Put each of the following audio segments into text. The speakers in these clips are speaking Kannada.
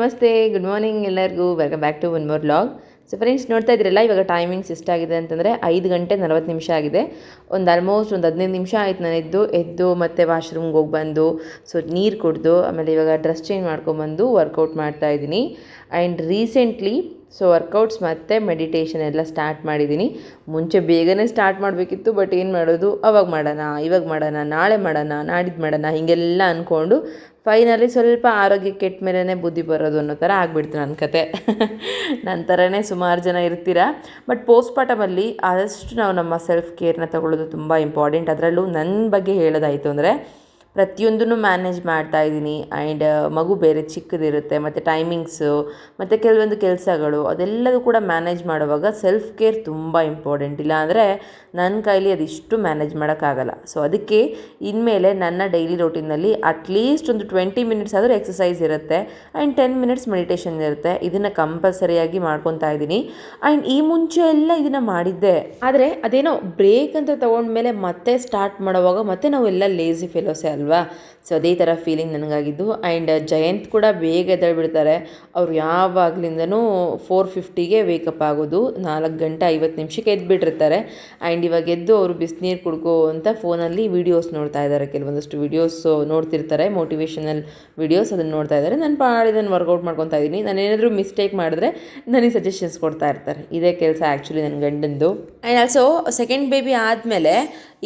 ನಮಸ್ತೆ, ಗುಡ್ ಮಾರ್ನಿಂಗ್ ಎಲ್ಲರಿಗೂ. Welcome back to one more vlog. So friends, ನೋಡ್ತಾ ಇದ್ರಲ್ಲ, ಇವಾಗ ಟೈಮಿಂಗ್ಸ್ ಎಷ್ಟಾಗಿದೆ ಅಂತಂದರೆ 5 ಗಂಟೆ 40 ನಿಮಿಷ ಆಗಿದೆ. ಆಲ್ಮೋಸ್ಟ್ 15 ನಿಮಿಷ ಆಯ್ತು ನಾನು ಎದ್ದು ಮತ್ತೆ ವಾಶ್ರೂಮ್ಗೆ ಹೋಗಿ ಬಂದು ಸೊ ನೀರು ಕುಡಿದು ಆಮೇಲೆ ಇವಾಗ ಡ್ರೆಸ್ ಚೇಂಜ್ ಮಾಡ್ಕೊಂಬಂದು ವರ್ಕೌಟ್ ಮಾಡ್ತಾಯಿದ್ದೀನಿ. ಆ್ಯಂಡ್ ರೀಸೆಂಟ್ಲಿ ವರ್ಕೌಟ್ಸ್ ಮತ್ತು ಮೆಡಿಟೇಷನ್ ಎಲ್ಲ ಸ್ಟಾರ್ಟ್ ಮಾಡಿದ್ದೀನಿ. ಮುಂಚೆ ಬೇಗನೆ ಸ್ಟಾರ್ಟ್ ಮಾಡಬೇಕಿತ್ತು, ಬಟ್ ಏನು ಮಾಡೋದು, ಅವಾಗ ಮಾಡೋಣ, ಇವಾಗ ಮಾಡೋಣ, ನಾಳೆ ಮಾಡೋಣ, ನಾಡಿದ್ದು ಮಾಡೋಣ, ಹೀಗೆಲ್ಲ ಅಂದ್ಕೊಂಡು ಫೈನಲಿ ಸ್ವಲ್ಪ ಆರೋಗ್ಯ ಕೆಟ್ಟ ಮೇಲೇ ಬುದ್ಧಿ ಬರೋದು ಅನ್ನೋ ಥರ ಆಗಿಬಿಡ್ತು ನನ್ನ ಕತೆ. ನನ್ನ ಥರನೇ ಸುಮಾರು ಜನ ಇರ್ತೀರ. ಬಟ್ ಪೋಸ್ಟ್ಮಾರ್ಟಮಲ್ಲಿ ಆದಷ್ಟು ನಾವು ನಮ್ಮ ಸೆಲ್ಫ್ ಕೇರ್ನ ತಗೊಳ್ಳೋದು ತುಂಬ ಇಂಪಾರ್ಟೆಂಟ್. ಅದರಲ್ಲೂ ನನ್ನ ಬಗ್ಗೆ ಹೇಳೋದಾಯಿತು ಅಂದರೆ ಪ್ರತಿಯೊಂದನ್ನು ಮ್ಯಾನೇಜ್ ಮಾಡ್ತಾಯಿದ್ದೀನಿ. ಆ್ಯಂಡ್ ಮಗು ಬೇರೆ ಚಿಕ್ಕದಿರುತ್ತೆ, ಮತ್ತು ಟೈಮಿಂಗ್ಸು ಮತ್ತು ಕೆಲವೊಂದು ಕೆಲಸಗಳು ಅದೆಲ್ಲದೂ ಕೂಡ ಮ್ಯಾನೇಜ್ ಮಾಡುವಾಗ ಸೆಲ್ಫ್ ಕೇರ್ ತುಂಬ ಇಂಪಾರ್ಟೆಂಟ್. ಇಲ್ಲಾಂದರೆ ನನ್ನ ಕೈಲಿ ಅದಿಷ್ಟು ಮ್ಯಾನೇಜ್ ಮಾಡೋಕ್ಕಾಗಲ್ಲ. ಸೊ ಅದಕ್ಕೆ ಇನ್ಮೇಲೆ ನನ್ನ ಡೈಲಿ ರೂಟೀನಲ್ಲಿ ಅಟ್ಲೀಸ್ಟ್ ಒಂದು 20 ಮಿನಿಟ್ಸ್ ಆದರೂ ಎಕ್ಸಸೈಸ್ ಇರುತ್ತೆ ಆ್ಯಂಡ್ 10 ಮಿನಿಟ್ಸ್ ಮೆಡಿಟೇಷನ್ ಇರುತ್ತೆ. ಇದನ್ನು ಕಂಪಲ್ಸರಿಯಾಗಿ ಮಾಡ್ಕೊತಾ ಇದ್ದೀನಿ. ಆ್ಯಂಡ್ ಈ ಮುಂಚೆ ಎಲ್ಲ ಇದನ್ನು ಮಾಡಿದ್ದೆ, ಆದರೆ ಅದೇನೋ ಬ್ರೇಕ್ ಅಂತ ತೊಗೊಂಡ್ಮೇಲೆ ಮತ್ತೆ ಸ್ಟಾರ್ಟ್ ಮಾಡುವಾಗ ಮತ್ತೆ ನಾವೆಲ್ಲ ಲೇಸಿ ಫೆಲೋಸೆ ಅಲ್ವಾ. ಸೊ ಅದೇ ಥರ ಫೀಲಿಂಗ್ ನನಗಾಗಿದ್ದು. ಆ್ಯಂಡ್ ಜಯಂತ್ ಕೂಡ ಬೇಗ ಎದ್ದೇಳ್ಬಿಡ್ತಾರೆ. ಅವ್ರು ಯಾವಾಗಲಿಂದನೂ 4:50ಗೆ ವೇಕಪ್ ಆಗೋದು, 4 ಗಂಟೆ 50 ನಿಮಿಷಕ್ಕೆ ಎದ್ದುಬಿಟ್ಟಿರ್ತಾರೆ. ಆ್ಯಂಡ್ ಇವಾಗ ಎದ್ದು ಅವರು ಬಿಸಿನೀರು ಕುಡ್ಕೋ ಅಂತ ಫೋನಲ್ಲಿ ವೀಡಿಯೋಸ್ ನೋಡ್ತಾ ಇದ್ದಾರೆ. ಕೆಲವೊಂದಷ್ಟು ವೀಡಿಯೋಸ್ ನೋಡ್ತಿರ್ತಾರೆ, ಮೋಟಿವೇಶನಲ್ ವೀಡಿಯೋಸ್, ಅದನ್ನು ನೋಡ್ತಾ ಇದ್ದಾರೆ. ನಾನು ಪಾಡಿದನ್ನು ವರ್ಕೌಟ್ ಮಾಡ್ಕೊತಾ ಇದ್ದೀನಿ. ನಾನೇನಾದರೂ ಮಿಸ್ಟೇಕ್ ಮಾಡಿದ್ರೆ ನನಗೆ ಸಜೆಷನ್ಸ್ ಕೊಡ್ತಾ ಇರ್ತಾರೆ. ಇದೇ ಕೆಲಸ ಆ್ಯಕ್ಚುಲಿ ನನ್ನ ಗಂಡಂದು. ಆ್ಯಂಡ್ ಆಲ್ಸೋ ಸೆಕೆಂಡ್ ಬೇಬಿ ಆದಮೇಲೆ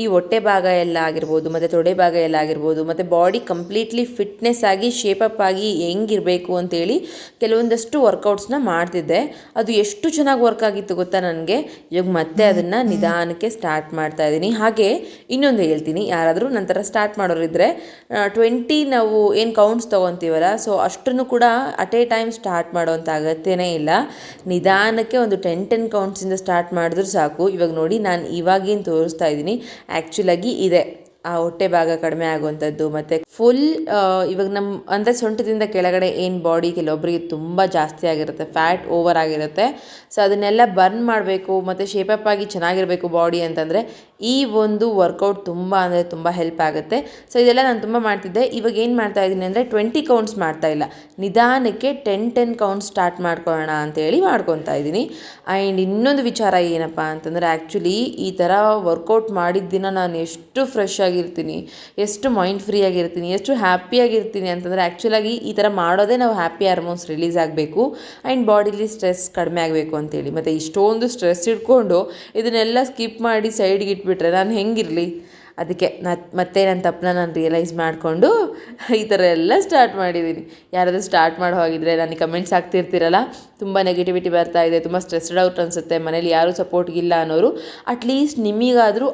ಈ ಹೊಟ್ಟೆ ಭಾಗ ಎಲ್ಲ ಆಗಿರ್ಬೋದು, ಮತ್ತು ತೊಡೆ ಭಾಗ ಎಲ್ಲ ಆಗಿರ್ಬೋದು, ಮತ್ತು ಬಾಡಿ ಕಂಪ್ಲೀಟ್ಲಿ ಫಿಟ್ನೆಸ್ ಆಗಿ ಶೇಪಪ್ ಆಗಿ ಹೆಂಗಿರಬೇಕು ಅಂತೇಳಿ ಕೆಲವೊಂದಷ್ಟು ವರ್ಕೌಟ್ಸ್ನ ಮಾಡ್ತಿದ್ದೆ. ಅದು ಎಷ್ಟು ಚೆನ್ನಾಗಿ ವರ್ಕ್ ಆಗಿತ್ತು ಗೊತ್ತಾ ನನಗೆ. ಇವಾಗ ಮತ್ತೆ ಅದನ್ನು ನಿಧಾನಕ್ಕೆ ಸ್ಟಾರ್ಟ್ ಮಾಡ್ತಾ ಇದ್ದೀನಿ. ಹಾಗೆ ಇನ್ನೊಂದು ಹೇಳ್ತೀನಿ, ಯಾರಾದರೂ ನಂತರ ಸ್ಟಾರ್ಟ್ ಮಾಡೋರಿದ್ದರೆ 20 ನಾವು ಏನು ಕೌಂಟ್ಸ್ ತೊಗೊತೀವಲ್ಲ, ಸೊ ಅಷ್ಟನ್ನು ಕೂಡ ಅಟ್ ಎ ಟೈಮ್ ಸ್ಟಾರ್ಟ್ ಮಾಡೋವಂಥ ಅಗತ್ಯನೇ ಇಲ್ಲ. ನಿಧಾನಕ್ಕೆ ಒಂದು 10 ಕೌಂಟ್ಸಿಂದ ಸ್ಟಾರ್ಟ್ ಮಾಡಿದ್ರೂ ಸಾಕು. ಇವಾಗ ನೋಡಿ, ನಾನು ಇವಾಗೇನು ತೋರಿಸ್ತಾ ಇದ್ದೀನಿ ಆ್ಯಕ್ಚುಲಾಗಿ ಇದೆ ಆ ಹೊಟ್ಟೆ ಭಾಗ ಕಡಿಮೆ ಆಗುವಂಥದ್ದು. ಮತ್ತು ಫುಲ್ ಇವಾಗ ನಮ್ಮ ಅಂದರೆ ಸೊಂಟದಿಂದ ಕೆಳಗಡೆ ಏನು ಬಾಡಿ ಕೆಲವೊಬ್ಬರಿಗೆ ತುಂಬ ಜಾಸ್ತಿ ಆಗಿರುತ್ತೆ, ಫ್ಯಾಟ್ ಓವರ್ ಆಗಿರುತ್ತೆ. ಸೊ ಅದನ್ನೆಲ್ಲ ಬರ್ನ್ ಮಾಡಬೇಕು ಮತ್ತು ಶೇಪಪ್ ಆಗಿ ಚೆನ್ನಾಗಿರಬೇಕು ಬಾಡಿ ಅಂತಂದರೆ ಈ ಒಂದು ವರ್ಕೌಟ್ ತುಂಬ ಅಂದರೆ ತುಂಬ ಹೆಲ್ಪ್ ಆಗುತ್ತೆ. ಸೊ ಇದೆಲ್ಲ ನಾನು ತುಂಬ ಮಾಡ್ತಿದ್ದೆ. ಇವಾಗ ಏನು ಮಾಡ್ತಾಯಿದ್ದೀನಿ ಅಂದರೆ 20 ಕೌಂಟ್ಸ್ ಮಾಡ್ತಾಯಿಲ್ಲ, ನಿಧಾನಕ್ಕೆ 10 ಕೌಂಟ್ಸ್ ಸ್ಟಾರ್ಟ್ ಮಾಡ್ಕೊಳ್ಳೋಣ ಅಂತೇಳಿ ಮಾಡ್ಕೊತಾ ಇದ್ದೀನಿ. ಆ್ಯಂಡ್ ಇನ್ನೊಂದು ವಿಚಾರ ಏನಪ್ಪ ಅಂತಂದರೆ, ಆ್ಯಕ್ಚುಲಿ ಈ ಥರ ವರ್ಕೌಟ್ ಮಾಡಿದ ದಿನ ನಾನು ಎಷ್ಟು ಫ್ರೆಶ್ ಆಗಿರ್ತೀನಿ, ಎಷ್ಟು ಮೈಂಡ್ ಫ್ರೀ ಆಗಿರ್ತೀನಿ, ಎಷ್ಟು ಹ್ಯಾಪಿಯಾಗಿರ್ತೀನಿ ಅಂತಂದರೆ, ಆ್ಯಕ್ಚುಲಾಗಿ ಈ ಥರ ಮಾಡೋದೇ ನಾವು ಹ್ಯಾಪಿ ಹಾರ್ಮೋನ್ಸ್ ರಿಲೀಸ್ ಆಗಬೇಕು ಆ್ಯಂಡ್ ಬಾಡಿಲಿ ಸ್ಟ್ರೆಸ್ ಕಡಿಮೆ ಆಗಬೇಕು ಅಂತೇಳಿ. ಮತ್ತು ಇಷ್ಟೊಂದು ಸ್ಟ್ರೆಸ್ ಇಟ್ಕೊಂಡು ಇದನ್ನೆಲ್ಲ ಸ್ಕಿಪ್ ಮಾಡಿ ಸೈಡ್ಗೆ ಇಟ್ಬಿಟ್ರೆ ನಾನು ಹೆಂಗಿರಲಿ. ಅದಕ್ಕೆ ಮತ್ತೆ ನನ್ನ ತಪ್ಪನ್ನ ನಾನು ರಿಯಲೈಸ್ ಮಾಡಿಕೊಂಡು ಈ ಥರ ಎಲ್ಲ ಸ್ಟಾರ್ಟ್ ಮಾಡಿದ್ದೀನಿ. ಯಾರಾದರೂ ಸ್ಟಾರ್ಟ್ ಮಾಡೋ ಹೋಗಿದ್ರೆ ನನಗೆ ಕಮೆಂಟ್ಸ್ ಆಗ್ತಿರ್ತೀರಲ್ಲ, ತುಂಬ ನೆಗೆಟಿವಿಟಿ ಬರ್ತಾ ಇದೆ, ತುಂಬ ಸ್ಟ್ರೆಸ್ಡ್ ಔಟ್ ಅನಿಸುತ್ತೆ, ಮನೇಲಿ ಯಾರೂ ಸಪೋರ್ಟ್ಗಿಲ್ಲ ಅನ್ನೋರು, ಅಟ್ಲೀಸ್ಟ್ ನಿಮಗಾದರೂ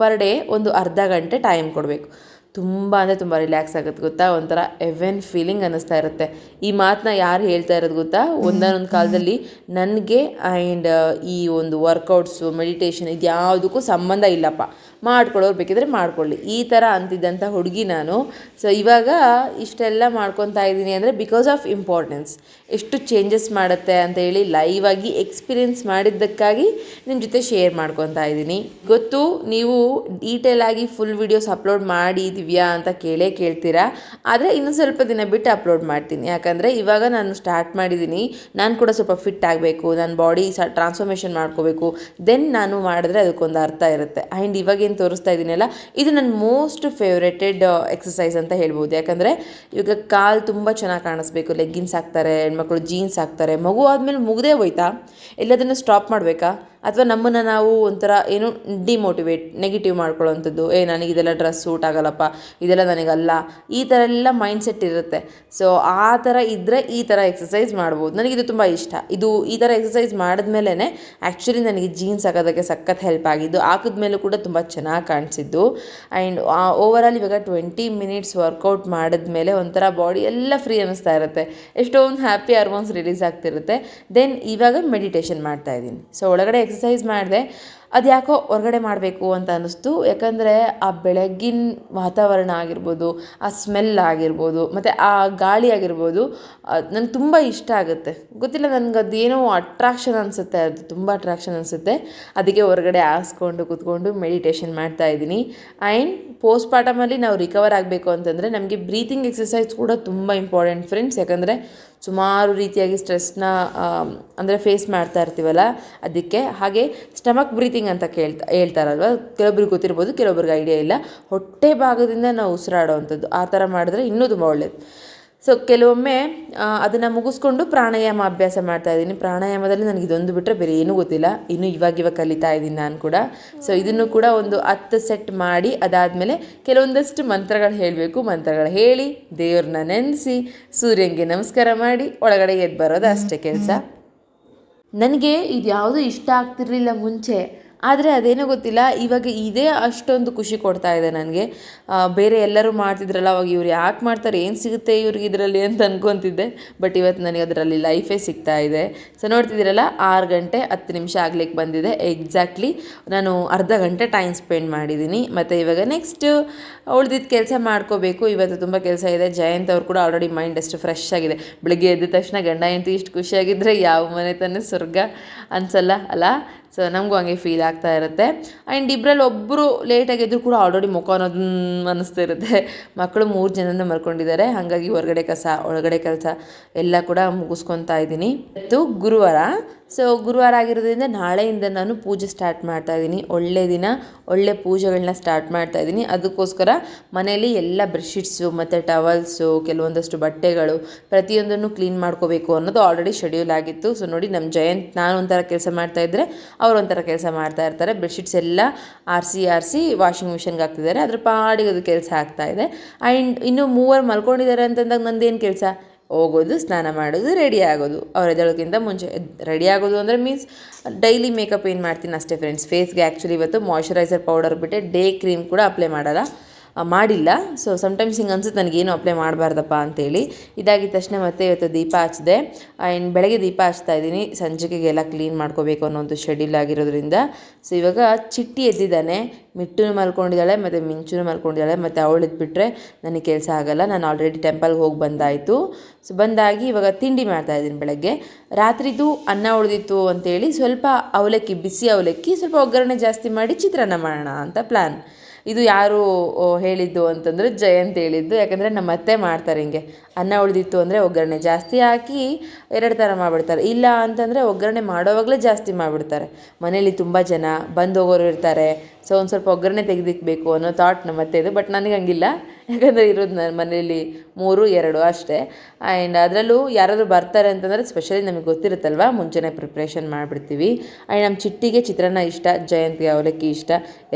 ಪರ್ ಡೇ ಒಂದು ಅರ್ಧ ಗಂಟೆ ಟೈಮ್ ಕೊಡಬೇಕು. ತುಂಬ ಅಂದರೆ ತುಂಬ ರಿಲ್ಯಾಕ್ಸ್ ಆಗುತ್ತೆ ಗೊತ್ತಾ. ಒಂಥರ ಎವೆನ್ ಫೀಲಿಂಗ್ ಅನ್ನಿಸ್ತಾ ಇರುತ್ತೆ. ಈ ಮಾತನ್ನ ಯಾರು ಹೇಳ್ತಾ ಇರೋದು ಗೊತ್ತಾ, ಒಂದೊಂದು ಕಾಲದಲ್ಲಿ ನನಗೆ ಆ್ಯಂಡ್ ಈ ಒಂದು ವರ್ಕೌಟ್ಸು ಮೆಡಿಟೇಷನ್ ಇದು ಯಾವುದಕ್ಕೂ ಸಂಬಂಧ ಇಲ್ಲಪ್ಪ, ಮಾಡ್ಕೊಳ್ಳೋರು ಬೇಕಿದ್ರೆ ಮಾಡ್ಕೊಳ್ಳಿ, ಈ ಥರ ಅಂತಿದ್ದಂಥ ಹುಡುಗಿ ನಾನು. ಸೊ ಇವಾಗ ಇಷ್ಟೆಲ್ಲ ಮಾಡ್ಕೊತಾ ಇದ್ದೀನಿ ಅಂದರೆ ಬಿಕಾಸ್ ಆಫ್ ಇಂಪಾರ್ಟೆನ್ಸ್. ಎಷ್ಟು ಚೇಂಜಸ್ ಮಾಡುತ್ತೆ ಅಂತೇಳಿ ಲೈವ್ ಆಗಿ ಎಕ್ಸ್ಪೀರಿಯೆನ್ಸ್ ಮಾಡಿದ್ದಕ್ಕಾಗಿ ನಿಮ್ಮ ಜೊತೆ ಶೇರ್ ಮಾಡ್ಕೊತಾ ಇದ್ದೀನಿ. ಗೊತ್ತು, ನೀವು ಡೀಟೇಲ್ ಆಗಿ ಫುಲ್ ವೀಡಿಯೋಸ್ ಅಪ್ಲೋಡ್ ಮಾಡಿದ್ದೀವ್ಯಾ ಅಂತ ಕೇಳ್ತೀರಾ, ಆದರೆ ಇನ್ನೂ ಸ್ವಲ್ಪ ದಿನ ಬಿಟ್ಟು ಅಪ್ಲೋಡ್ ಮಾಡ್ತೀನಿ. ಯಾಕಂದರೆ ಇವಾಗ ನಾನು ಸ್ಟಾರ್ಟ್ ಮಾಡಿದ್ದೀನಿ, ನಾನು ಕೂಡ ಸ್ವಲ್ಪ ಫಿಟ್ ಆಗಬೇಕು, ನನ್ನ ಬಾಡಿ ಟ್ರಾನ್ಸ್ಫಾರ್ಮೇಷನ್ ಮಾಡ್ಕೋಬೇಕು, ದೆನ್ ನಾನು ಮಾಡಿದ್ರೆ ಅದಕ್ಕೊಂದು ಅರ್ಥ ಇರುತ್ತೆ. ಆ್ಯಂಡ್ ಇವಾಗ ಏನು ತೋರಿಸ್ತಾ ಇದ್ದೀನಲ್ಲ, ಇದು ನನ್ನ ಮೋಸ್ಟ್ ಫೇವ್ರೇಟೆಡ್ ಎಕ್ಸಸೈಸ್ ಅಂತ ಹೇಳ್ಬೋದು. ಯಾಕಂದರೆ ಇವಾಗ ಕಾಲು ತುಂಬ ಚೆನ್ನಾಗಿ ಕಾಣಿಸ್ಬೇಕು, ಲೆಗ್ಗಿನ್ಸ್ ಹಾಕ್ತಾರೆ ಹೆಣ್ಮಕ್ಳು, ಜೀನ್ಸ್ ಹಾಕ್ತಾರೆ. ಮಗು ಆದಮೇಲೆ ಮುಗ್ದೇ ಹೋಯ್ತಾ, ಎಲ್ಲದನ್ನು ಸ್ಟಾಪ್ ಮಾಡಬೇಕಾ, ಅಥವಾ ನಮ್ಮನ್ನು ನಾವು ಒಂಥರ ಏನು ಡಿಮೋಟಿವೇಟ್ ನೆಗೆಟಿವ್ ಮಾಡ್ಕೊಳ್ಳೋವಂಥದ್ದು, ನನಗಿದೆಲ್ಲ ಡ್ರೆಸ್ ಸೂಟ್ ಆಗಲ್ಲಪ್ಪ, ಇದೆಲ್ಲ ನನಗಲ್ಲ, ಈ ಥರ ಎಲ್ಲ ಮೈಂಡ್ಸೆಟ್ ಇರುತ್ತೆ. ಸೊ ಆ ಥರ ಇದ್ದರೆ ಈ ಥರ ಎಕ್ಸಸೈಸ್ ಮಾಡ್ಬೋದು. ನನಗಿದು ತುಂಬ ಇಷ್ಟ. ಈ ಥರ ಎಕ್ಸಸೈಸ್ ಮಾಡಿದ್ಮೇಲೆ ಆ್ಯಕ್ಚುಲಿ ನನಗೆ ಜೀನ್ಸ್ ಹಾಕೋದಕ್ಕೆ ಸಖತ್ ಹೆಲ್ಪ್ ಆಗಿದ್ದು, ಹಾಕಿದ್ಮೇಲೂ ಕೂಡ ತುಂಬ ಚೆನ್ನಾಗಿ ಕಾಣಿಸಿದ್ದು. ಆ್ಯಂಡ್ ಓವರಾಲ್ ಇವಾಗ 20 ಮಿನಿಟ್ಸ್ ವರ್ಕೌಟ್ ಮಾಡಿದ್ಮೇಲೆ ಒಂಥರ ಬಾಡಿ ಎಲ್ಲ ಫ್ರೀ ಅನ್ನಿಸ್ತಾ ಇರುತ್ತೆ, ಎಷ್ಟೊಂದು ಹ್ಯಾಪಿ ಹಾರ್ಮೋನ್ಸ್ ರಿಲೀಸ್ ಆಗ್ತಿರುತ್ತೆ. ದೆನ್ ಇವಾಗ ಮೆಡಿಟೇಷನ್ ಮಾಡ್ತಾಯಿದ್ದೀನಿ. ಸೊ ಒಳಗಡೆ ಎಕ್ಸಸೈಸ್ ಮಾಡಿದೆ, ಅದು ಯಾಕೋ ಹೊರಗಡೆ ಮಾಡಬೇಕು ಅಂತ ಅನ್ನಿಸ್ತು. ಯಾಕಂದರೆ ಆ ಬೆಳಗ್ಗಿನ ವಾತಾವರಣ ಆಗಿರ್ಬೋದು, ಆ ಸ್ಮೆಲ್ ಆಗಿರ್ಬೋದು, ಮತ್ತು ಆ ಗಾಳಿ ಆಗಿರ್ಬೋದು, ನಂಗೆ ತುಂಬ ಇಷ್ಟ ಆಗುತ್ತೆ. ಗೊತ್ತಿಲ್ಲ, ನನಗೆ ಅದೇನೋ ಅಟ್ರಾಕ್ಷನ್ ಅನಿಸುತ್ತೆ, ಅದು ತುಂಬ ಅಟ್ರಾಕ್ಷನ್ ಅನಿಸುತ್ತೆ. ಅದಕ್ಕೆ ಹೊರಗಡೆ ಹಾಸ್ಕೊಂಡು ಕೂತ್ಕೊಂಡು ಮೆಡಿಟೇಷನ್ ಮಾಡ್ತಾಯಿದ್ದೀನಿ. ಆ್ಯಂಡ್ ಪೋಸ್ಟ್ಪಾರ್ಟಮಲ್ಲಿ ನಾವು ರಿಕವರ್ ಆಗಬೇಕು ಅಂತಂದರೆ ನಮಗೆ ಬ್ರೀತಿಂಗ್ ಎಕ್ಸಸೈಸ್ ಕೂಡ ತುಂಬ ಇಂಪಾರ್ಟೆಂಟ್ ಫ್ರೆಂಡ್ಸ್. ಯಾಕಂದರೆ ಸುಮಾರು ರೀತಿಯಾಗಿ ಸ್ಟ್ರೆಸ್ನ ಅಂದರೆ ಫೇಸ್ ಮಾಡ್ತಾ ಇರ್ತೀವಲ್ಲ, ಅದಕ್ಕೆ. ಹಾಗೆ ಸ್ಟಮಕ್ ಬ್ರೀತಿಂಗ್ ಅಂತ ಹೇಳ್ತಾರಲ್ವ, ಕೆಲವೊಬ್ರಿಗೆ ಗೊತ್ತಿರ್ಬೋದು, ಕೆಲವೊಬ್ರಿಗೆ ಐಡಿಯಾ ಇಲ್ಲ. ಹೊಟ್ಟೆ ಭಾಗದಿಂದ ನಾವು ಉಸಿರಾಡೋವಂಥದ್ದು, ಆ ಥರ ಮಾಡಿದ್ರೆ ಇನ್ನೂ ತುಂಬ ಒಳ್ಳೆಯದು. ಸೊ ಕೆಲವೊಮ್ಮೆ ಅದನ್ನು ಮುಗಿಸ್ಕೊಂಡು ಪ್ರಾಣಾಯಾಮ ಅಭ್ಯಾಸ ಮಾಡ್ತಾಯಿದ್ದೀನಿ. ಪ್ರಾಣಾಯಾಮದಲ್ಲಿ ನನಗೆ ಇದೊಂದು ಬಿಟ್ಟರೆ ಬೇರೆ ಏನೂ ಗೊತ್ತಿಲ್ಲ. ಇನ್ನು ಇವಾಗ ಕಲಿತಾ ಇದ್ದೀನಿ ನಾನು ಕೂಡ. ಸೊ ಇದನ್ನು ಕೂಡ ಒಂದು 10 ಸೆಟ್ ಮಾಡಿ ಅದಾದಮೇಲೆ ಕೆಲವೊಂದಷ್ಟು ಮಂತ್ರಗಳು ಹೇಳಬೇಕು. ಮಂತ್ರಗಳು ಹೇಳಿ ದೇವ್ರನ್ನ ನೆನೆಸಿ ಸೂರ್ಯನಿಗೆ ನಮಸ್ಕಾರ ಮಾಡಿ ಒಳಗಡೆ ಎದ್ದು ಬರೋದು ಅಷ್ಟೇ ಕೆಲಸ. ನನಗೆ ಇದು ಯಾವುದೂ ಇಷ್ಟ ಆಗ್ತಿರಲಿಲ್ಲ ಮುಂಚೆ, ಆದರೆ ಅದೇನೋ ಗೊತ್ತಿಲ್ಲ, ಇವಾಗ ಇದೇ ಅಷ್ಟೊಂದು ಖುಷಿ ಕೊಡ್ತಾ ಇದೆ ನನಗೆ. ಬೇರೆ ಎಲ್ಲರೂ ಮಾಡ್ತಿದ್ರಲ್ಲ, ಅವಾಗ ಇವ್ರು ಯಾಕೆ ಮಾಡ್ತಾರೆ, ಏನು ಸಿಗುತ್ತೆ ಇವ್ರಿಗೆ ಇದರಲ್ಲಿ ಅಂತ ಅನ್ಕೊತಿದ್ದೆ. ಬಟ್ ಇವತ್ತು ನನಗೆ ಅದರಲ್ಲಿ ಲೈಫೇ ಸಿಗ್ತಾ ಇದೆ. ಸೊ ನೋಡ್ತಿದ್ದೀರಲ್ಲ, 6 ಗಂಟೆ 10 ನಿಮಿಷ ಆಗ್ಲಿಕ್ಕೆ ಬಂದಿದೆ. ಎಕ್ಸಾಕ್ಟ್ಲಿ ನಾನು ಅರ್ಧ ಗಂಟೆ ಟೈಮ್ ಸ್ಪೆಂಡ್ ಮಾಡಿದ್ದೀನಿ. ಮತ್ತು ಇವಾಗ ನೆಕ್ಸ್ಟ್ ಉಳಿದಿದ್ದ ಕೆಲಸ ಮಾಡ್ಕೋಬೇಕು. ಇವತ್ತು ತುಂಬ ಕೆಲಸ ಇದೆ. ಜಯಂತ್ ಅವ್ರು ಕೂಡ ಆಲ್ರೆಡಿ ಮೈಂಡ್ ಅಷ್ಟು ಫ್ರೆಶ್ ಆಗಿದೆ. ಬೆಳಗ್ಗೆ ಎದ್ದ ತಕ್ಷಣ ಗಂಡ ಹೆಂಡತಿ ಇಷ್ಟು ಖುಷಿಯಾಗಿದ್ದರೆ ಯಾವ ಮನೆ ತಾನೇ ಸ್ವರ್ಗ ಅನ್ಸಲ್ಲ ಅಲ್ಲ. ಸೊ ನಮಗೂ ಹಂಗೆ ಫೀಲ್ ಆಗ್ತಾ ಇರುತ್ತೆ. ಆ್ಯಂಡ್ ಇಬ್ಬರಲ್ಲಿ ಒಬ್ಬರು ಲೇಟಾಗಿ ಎದ್ದರೂ ಕೂಡ ಆಲ್ರೆಡಿ ಮುಖ ಅನ್ನೋದು ಅನ್ನಿಸ್ತಾ ಇರುತ್ತೆ. ಮಕ್ಕಳು 3 ಜನದಿಂದ ಮಲ್ಕೊಂಡಿದ್ದಾರೆ. ಹಾಗಾಗಿ ಹೊರಗಡೆ ಕಸ, ಒಳಗಡೆ ಕೆಲಸ ಎಲ್ಲ ಕೂಡ ಮುಗಿಸ್ಕೊತಾ ಇದ್ದೀನಿ. ಇವತ್ತು ಗುರುವಾರ. ಸೊ ಗುರುವಾರ ಆಗಿರೋದ್ರಿಂದ ನಾಳೆಯಿಂದ ನಾನು ಪೂಜೆ ಸ್ಟಾರ್ಟ್ ಮಾಡ್ತಾಯಿದ್ದೀನಿ. ಒಳ್ಳೆ ದಿನ, ಒಳ್ಳೆ ಪೂಜೆಗಳನ್ನ ಸ್ಟಾರ್ಟ್ ಮಾಡ್ತಾಯಿದ್ದೀನಿ. ಅದಕ್ಕೋಸ್ಕರ ಮನೆಯಲ್ಲಿ ಎಲ್ಲ ಬೆಡ್ಶೀಟ್ಸು ಮತ್ತು ಟವಲ್ಸು, ಕೆಲವೊಂದಷ್ಟು ಬಟ್ಟೆಗಳು ಪ್ರತಿಯೊಂದನ್ನು ಕ್ಲೀನ್ ಮಾಡ್ಕೋಬೇಕು ಅನ್ನೋದು ಆಲ್ರೆಡಿ ಶೆಡ್ಯೂಲ್ ಆಗಿತ್ತು. ಸೊ ನೋಡಿ, ನಮ್ಮ ಜಯಂತ್ ನಾನು ಒಂಥರ ಕೆಲಸ ಮಾಡ್ತಾಯಿದ್ರೆ ಅವ್ರು ಒಂಥರ ಕೆಲಸ ಮಾಡ್ತಾ ಇರ್ತಾರೆ. ಬೆಡ್ಶೀಟ್ಸ್ ಎಲ್ಲ ಆರಿಸಿ ವಾಷಿಂಗ್ ಮಿಷನ್ಗೆ ಹಾಕ್ತಿದ್ದಾರೆ. ಅದ್ರ ಪಾಡಿಗೆ ಅದು ಕೆಲಸ ಆಗ್ತಾಯಿದೆ. ಆ್ಯಂಡ್ ಇನ್ನು 3 ಮಲ್ಕೊಂಡಿದ್ದಾರೆ ಅಂತಂದಾಗ ನಂದೇನು ಕೆಲಸ? ಹೋಗೋದು, ಸ್ನಾನ ಮಾಡೋದು, ರೆಡಿ ಆಗೋದು. ಅವ್ರು ಎದ್ದೇಳೋಕ್ಕಿಂತ ಮುಂಚೆ ರೆಡಿ ಆಗೋದು ಅಂದರೆ ಮೀನ್ಸ್ ಡೈಲಿ ಮೇಕಪ್ ಏನು ಮಾಡ್ತೀನಿ ಅಷ್ಟೇ ಫ್ರೆಂಡ್ಸ್. ಫೇಸ್ಗೆ ಆ್ಯಕ್ಚುಲಿ ಇವತ್ತು ಮಾಯ್ಶ್ಚರೈಸರ್ ಪೌಡರ್ ಬಿಟ್ಟೆ ಡೇ ಕ್ರೀಮ್ ಕೂಡ ಅಪ್ಲೈ ಮಾಡಿಲ್ಲ. ಸೊ ಸಮ್ಟೈಮ್ಸ್ ಹಿಂಗೆ ಅನ್ಸುತ್ತೆ ನನಗೇನು ಅಪ್ಲೈ ಮಾಡಬಾರ್ದಪ್ಪ ಅಂತೇಳಿ. ಇದಾಗಿದ್ದ ತಕ್ಷಣ ಮತ್ತೆ ಇವತ್ತು ದೀಪ ಹಚ್ಚಿದೆ. ಆ್ಯಂಡ್ ಬೆಳಗ್ಗೆ ದೀಪ ಹಚ್ತಾ ಇದ್ದೀನಿ, ಸಂಜೆಗೆಲ್ಲ ಕ್ಲೀನ್ ಮಾಡ್ಕೋಬೇಕು ಅನ್ನೋ ಒಂದು ಶೆಡ್ಯೂಲ್ ಆಗಿರೋದ್ರಿಂದ. ಸೊ ಇವಾಗ ಚಿಟ್ಟಿ ಎದ್ದಿದ್ದಾನೆ, ಮಿಟ್ಟುನು ಮಲ್ಕೊಂಡಿದ್ದಾಳೆ ಮತ್ತು ಮಿಂಚುನು ಮಲ್ಕೊಂಡಿದ್ದಾಳೆ. ಮತ್ತು ಅವಳು ಎದ್ಬಿಟ್ರೆ ನನಗೆ ಕೆಲಸ ಆಗೋಲ್ಲ. ನಾನು ಆಲ್ರೆಡಿ ಟೆಂಪಲ್ಗೆ ಹೋಗಿ ಬಂದಾಯಿತು. ಸೊ ಬಂದಾಗಿ ಇವಾಗ ತಿಂಡಿ ಮಾಡ್ತಾಯಿದ್ದೀನಿ. ಬೆಳಗ್ಗೆ ರಾತ್ರಿದು ಅನ್ನ ಉಳಿದಿತ್ತು ಅಂತೇಳಿ ಸ್ವಲ್ಪ ಅವಲಕ್ಕಿ, ಬಿಸಿ ಅವಲಕ್ಕಿ ಸ್ವಲ್ಪ ಒಗ್ಗರಣೆ ಜಾಸ್ತಿ ಮಾಡಿ ಚಿತ್ರಾನ್ನ ಮಾಡೋಣ ಅಂತ ಪ್ಲ್ಯಾನ್. ಇದು ಯಾರು ಹೇಳಿದ್ದು ಅಂತಂದರೆ ಜಯಂತ್ ಹೇಳಿದ್ದು. ಯಾಕಂದರೆ ನಮ್ಮ ಅತ್ತೆ ಮಾಡ್ತಾರೆ ಹಿಂಗೆ, ಅನ್ನ ಉಳಿದಿತ್ತು ಅಂದರೆ ಒಗ್ಗರಣೆ ಜಾಸ್ತಿ ಹಾಕಿ 2 ಥರ ಮಾಡಿಬಿಡ್ತಾರೆ. ಇಲ್ಲ ಅಂತಂದರೆ ಒಗ್ಗರಣೆ ಮಾಡೋವಾಗಲೇ ಜಾಸ್ತಿ ಮಾಡಿಬಿಡ್ತಾರೆ. ಮನೇಲಿ ತುಂಬ ಜನ ಬಂದು ಹೋಗೋರು ಇರ್ತಾರೆ. ಸೊ ಒಂದು ಸ್ವಲ್ಪ ಒಗ್ಗರಣೆ ತೆಗೆದಿಕ್ಬೇಕು ಅನ್ನೋ ಥಾಟ್ ನಮ್ಮ ಅತ್ತೆದು. ಬಟ್ ನನಗೆ ಹಂಗಿಲ್ಲ, ಯಾಕಂದರೆ ಇರೋದು ನನ್ನ ಮನೇಲಿ 3, 2 ಅಷ್ಟೇ. ಆ್ಯಂಡ್ ಅದರಲ್ಲೂ ಯಾರಾದರೂ ಬರ್ತಾರೆ ಅಂತಂದರೆ ಸ್ಪೆಷಲಿ ನಮಗೆ ಗೊತ್ತಿರುತ್ತಲ್ವ, ಮುಂಚೆನೇ ಪ್ರಿಪ್ರೇಷನ್ ಮಾಡಿಬಿಡ್ತೀವಿ. ಆ್ಯಂಡ್ ನಮ್ಮ ಚಿಟ್ಟಿಗೆ ಚಿತ್ರಾನ್ನ ಇಷ್ಟ, ಜಯಂತ್ಗೆ ಅವಲಕ್ಕಿ ಇಷ್ಟ.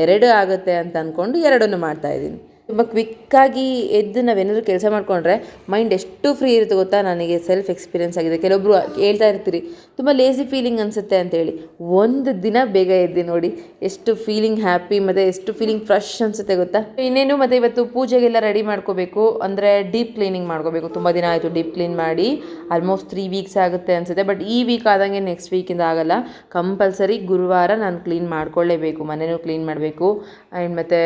2 ಆಗುತ್ತೆ ಅಂತ ಅಂದ್ಕೊಂಡು 2 ಮಾಡ್ತಾಯಿದ್ದೀನಿ. ತುಂಬ ಕ್ವಿಕ್ಕಾಗಿ ಎದ್ದು ನಾವೇನಾದರೂ ಕೆಲಸ ಮಾಡಿಕೊಂಡ್ರೆ ಮೈಂಡ್ ಎಷ್ಟು ಫ್ರೀ ಇರುತ್ತೆ ಗೊತ್ತಾ. ನನಗೆ ಸೆಲ್ಫ್ ಎಕ್ಸ್ಪೀರಿಯೆನ್ಸ್ ಆಗಿದೆ. ಕೆಲವೊಬ್ಬರು ಹೇಳ್ತಾ ಇರ್ತೀರಿ ತುಂಬ ಲೇಸಿ ಫೀಲಿಂಗ್ ಅನಿಸುತ್ತೆ ಅಂತೇಳಿ. ಒಂದು ದಿನ ಬೇಗ ಎದ್ದು ನೋಡಿ, ಎಷ್ಟು ಫೀಲಿಂಗ್ ಹ್ಯಾಪಿ ಮತ್ತು ಎಷ್ಟು ಫೀಲಿಂಗ್ ಫ್ರೆಶ್ ಅನಿಸುತ್ತೆ ಗೊತ್ತಾ. ಇನ್ನೇನು ಮತ್ತು ಇವತ್ತು ಪೂಜೆಗೆಲ್ಲ ರೆಡಿ ಮಾಡ್ಕೋಬೇಕು. ಅಂದರೆ ಡೀಪ್ ಕ್ಲೀನಿಂಗ್ ಮಾಡ್ಕೋಬೇಕು. ತುಂಬ ದಿನ ಆಯಿತು ಡೀಪ್ ಕ್ಲೀನ್ ಮಾಡಿ, ಆಲ್ಮೋಸ್ಟ್ 3 ವೀಕ್ಸ್ ಆಗುತ್ತೆ ಅನಿಸುತ್ತೆ. ಬಟ್ ಈ ವೀಕ್ ಆದಂಗೆ ನೆಕ್ಸ್ಟ್ ವೀಕಿಂದ ಆಗಲ್ಲ. ಕಂಪಲ್ಸರಿ ಗುರುವಾರ ನಾನು ಕ್ಲೀನ್ ಮಾಡ್ಕೊಳ್ಳೇಬೇಕು. ಮನೆಯೂ ಕ್ಲೀನ್ ಮಾಡಬೇಕು. ಆ್ಯಂಡ್ ಮತ್ತು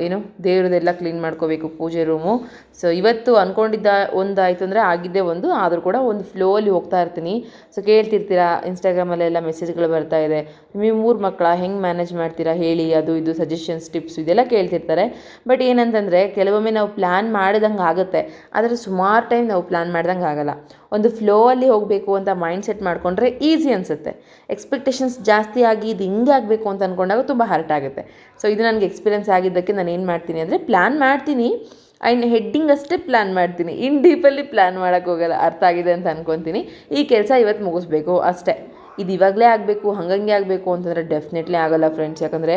ಏನು ದೇವ್ರದ್ದೆಲ್ಲ ಕ್ಲೀನ್ ಮಾಡ್ಕೋಬೇಕು, ಪೂಜೆ ರೂಮು. ಸೊ ಇವತ್ತು ಅಂದ್ಕೊಂಡಿದ್ದ ಒಂದಾಯಿತು ಅಂದರೆ ಆಗಿದ್ದೇ ಒಂದು, ಆದರೂ ಕೂಡ ಒಂದು ಫ್ಲೋಲ್ಲಿ ಹೋಗ್ತಾ ಇರ್ತೀನಿ. ಸೊ ಕೇಳ್ತಿರ್ತೀರಾ ಇನ್ಸ್ಟಾಗ್ರಾಮಲ್ಲೆಲ್ಲ ಮೆಸೇಜ್ಗಳು ಬರ್ತಾ ಇದೆ, ನೀವು 3 ಮಕ್ಕಳ ಹೆಂಗೆ ಮ್ಯಾನೇಜ್ ಮಾಡ್ತೀರಾ ಹೇಳಿ, ಅದು ಇದು ಸಜೆಷನ್ಸ್, ಟಿಪ್ಸ್ ಇದೆಲ್ಲ ಕೇಳ್ತಿರ್ತಾರೆ. ಬಟ್ ಏನಂತಂದರೆ ಕೆಲವೊಮ್ಮೆ ನಾವು ಪ್ಲ್ಯಾನ್ ಮಾಡಿದಂಗೆ ಆಗುತ್ತೆ, ಆದರೆ ಸುಮಾರು ಟೈಮ್ ನಾವು ಪ್ಲ್ಯಾನ್ ಮಾಡ್ದಂಗೆ ಆಗಲ್ಲ. ಒಂದು ಫ್ಲೋ ಅಲ್ಲಿ ಹೋಗಬೇಕು ಅಂತ ಮೈಂಡ್ ಸೆಟ್ ಮಾಡಿಕೊಂಡ್ರೆ ಈಸಿ ಅನಿಸುತ್ತೆ. ಎಕ್ಸ್ಪೆಕ್ಟೇಷನ್ಸ್ ಜಾಸ್ತಿ ಆಗಿ ಇದು ಹಿಂಗೆ ಆಗಬೇಕು ಅಂತ ಅಂದ್ಕೊಂಡಾಗ ತುಂಬ ಹರ್ಟ್ ಆಗುತ್ತೆ. ಸೊ ಇದು ನನಗೆ ಎಕ್ಸ್ಪೀರಿಯೆನ್ಸ್ ಆಗಿದ್ದಕ್ಕೆ ನಾನು ಏನು ಮಾಡ್ತೀನಿ ಅಂದರೆ ಪ್ಲ್ಯಾನ್ ಮಾಡ್ತೀನಿ. ಆ್ಯಂಡ್ ಹೆಡ್ಡಿಂಗ್ ಅಷ್ಟೇ ಪ್ಲ್ಯಾನ್ ಮಾಡ್ತೀನಿ, ಇನ್ ಡೀಪಲ್ಲಿ ಪ್ಲ್ಯಾನ್ ಮಾಡೋಕ್ಕೆ ಹೋಗಲ್ಲ. ಅರ್ಥ ಆಗಿದೆ ಅಂತ ಅಂದ್ಕೊತೀನಿ. ಈ ಕೆಲಸ ಇವತ್ತು ಮುಗಿಸ್ಬೇಕು ಅಷ್ಟೇ. ಇದು ಇವಾಗಲೇ ಆಗಬೇಕು, ಹಂಗಂಗೆ ಆಗಬೇಕು ಅಂತಂದರೆ ಡೆಫಿನೆಟ್ಲಿ ಆಗೋಲ್ಲ ಫ್ರೆಂಡ್ಸ್. ಯಾಕಂದರೆ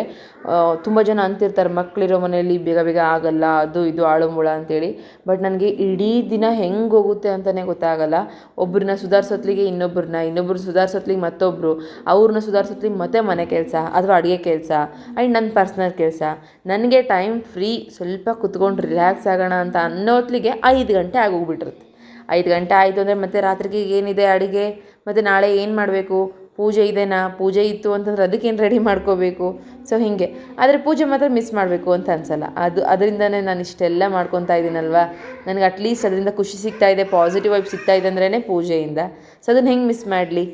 ತುಂಬ ಜನ ಅಂತಿರ್ತಾರೆ ಮಕ್ಕಳಿರೋ ಮನೆಯಲ್ಲಿ ಬೇಗ ಬೇಗ ಆಗೋಲ್ಲ, ಅದು ಇದು ಆಳು ಮೂಳ ಅಂತೇಳಿ. ಬಟ್ ನನಗೆ ಇಡೀ ದಿನ ಹೆಂಗೆ ಹೋಗುತ್ತೆ ಅಂತಲೇ ಗೊತ್ತಾಗಲ್ಲ. ಒಬ್ಬರನ್ನ ಸುಧಾರಿಸೋತ್ಲಿಗೆ ಇನ್ನೊಬ್ಬರು ಸುಧಾರಿಸೋತ್ಲಿಗೆ ಮತ್ತೊಬ್ಬರು, ಅವ್ರನ್ನ ಸುಧಾರಿಸೋತ್ಲಿಗೆ ಮತ್ತೆ ಮನೆ ಕೆಲಸ ಅಥವಾ ಅಡುಗೆ ಕೆಲಸ ಆ್ಯಂಡ್ ನನ್ನ ಪರ್ಸ್ನಲ್ ಕೆಲಸ. ನನಗೆ ಟೈಮ್ ಫ್ರೀ ಸ್ವಲ್ಪ ಕುತ್ಕೊಂಡು ರಿಲ್ಯಾಕ್ಸ್ ಆಗೋಣ ಅಂತ ಅನ್ನೋತ್ಲಿಗೆ 5 ಗಂಟೆ ಆಗೋಗ್ಬಿಟ್ಟಿರುತ್ತೆ. 5 ಗಂಟೆ ಆಯಿತು ಅಂದರೆ ಮತ್ತೆ ರಾತ್ರಿಗೆ ಏನಿದೆ ಅಡುಗೆ, ಮತ್ತು ನಾಳೆ ಏನು ಮಾಡಬೇಕು, ಪೂಜೆ ಇದೆನಾ, ಪೂಜೆ ಇತ್ತು ಅಂತಂದ್ರೆ ಅದಕ್ಕೇನು ರೆಡಿ ಮಾಡ್ಕೋಬೇಕು. ಸೊ ಹೀಗೆ, ಆದರೆ ಪೂಜೆ ಮಾತ್ರ ಮಿಸ್ ಮಾಡಬೇಕು ಅಂತ ಅನಿಸಲ್ಲ. ಅದರಿಂದನೇ ನಾನು ಇಷ್ಟೆಲ್ಲ ಮಾಡ್ಕೊತಾ ಇದ್ದೀನಲ್ವ, ನನಗೆ ಅಟ್ಲೀಸ್ಟ್ ಅದರಿಂದ ಖುಷಿ ಸಿಗ್ತಾ ಇದೆ, ಪಾಸಿಟಿವ್ ವೈಬ್ ಸಿಗ್ತಾ ಇದೆ ಅಂದ್ರೇ ಪೂಜೆಯಿಂದ. ಸೊ ಅದನ್ನು ಹೆಂಗೆ ಮಿಸ್ ಮಾಡಲಿ.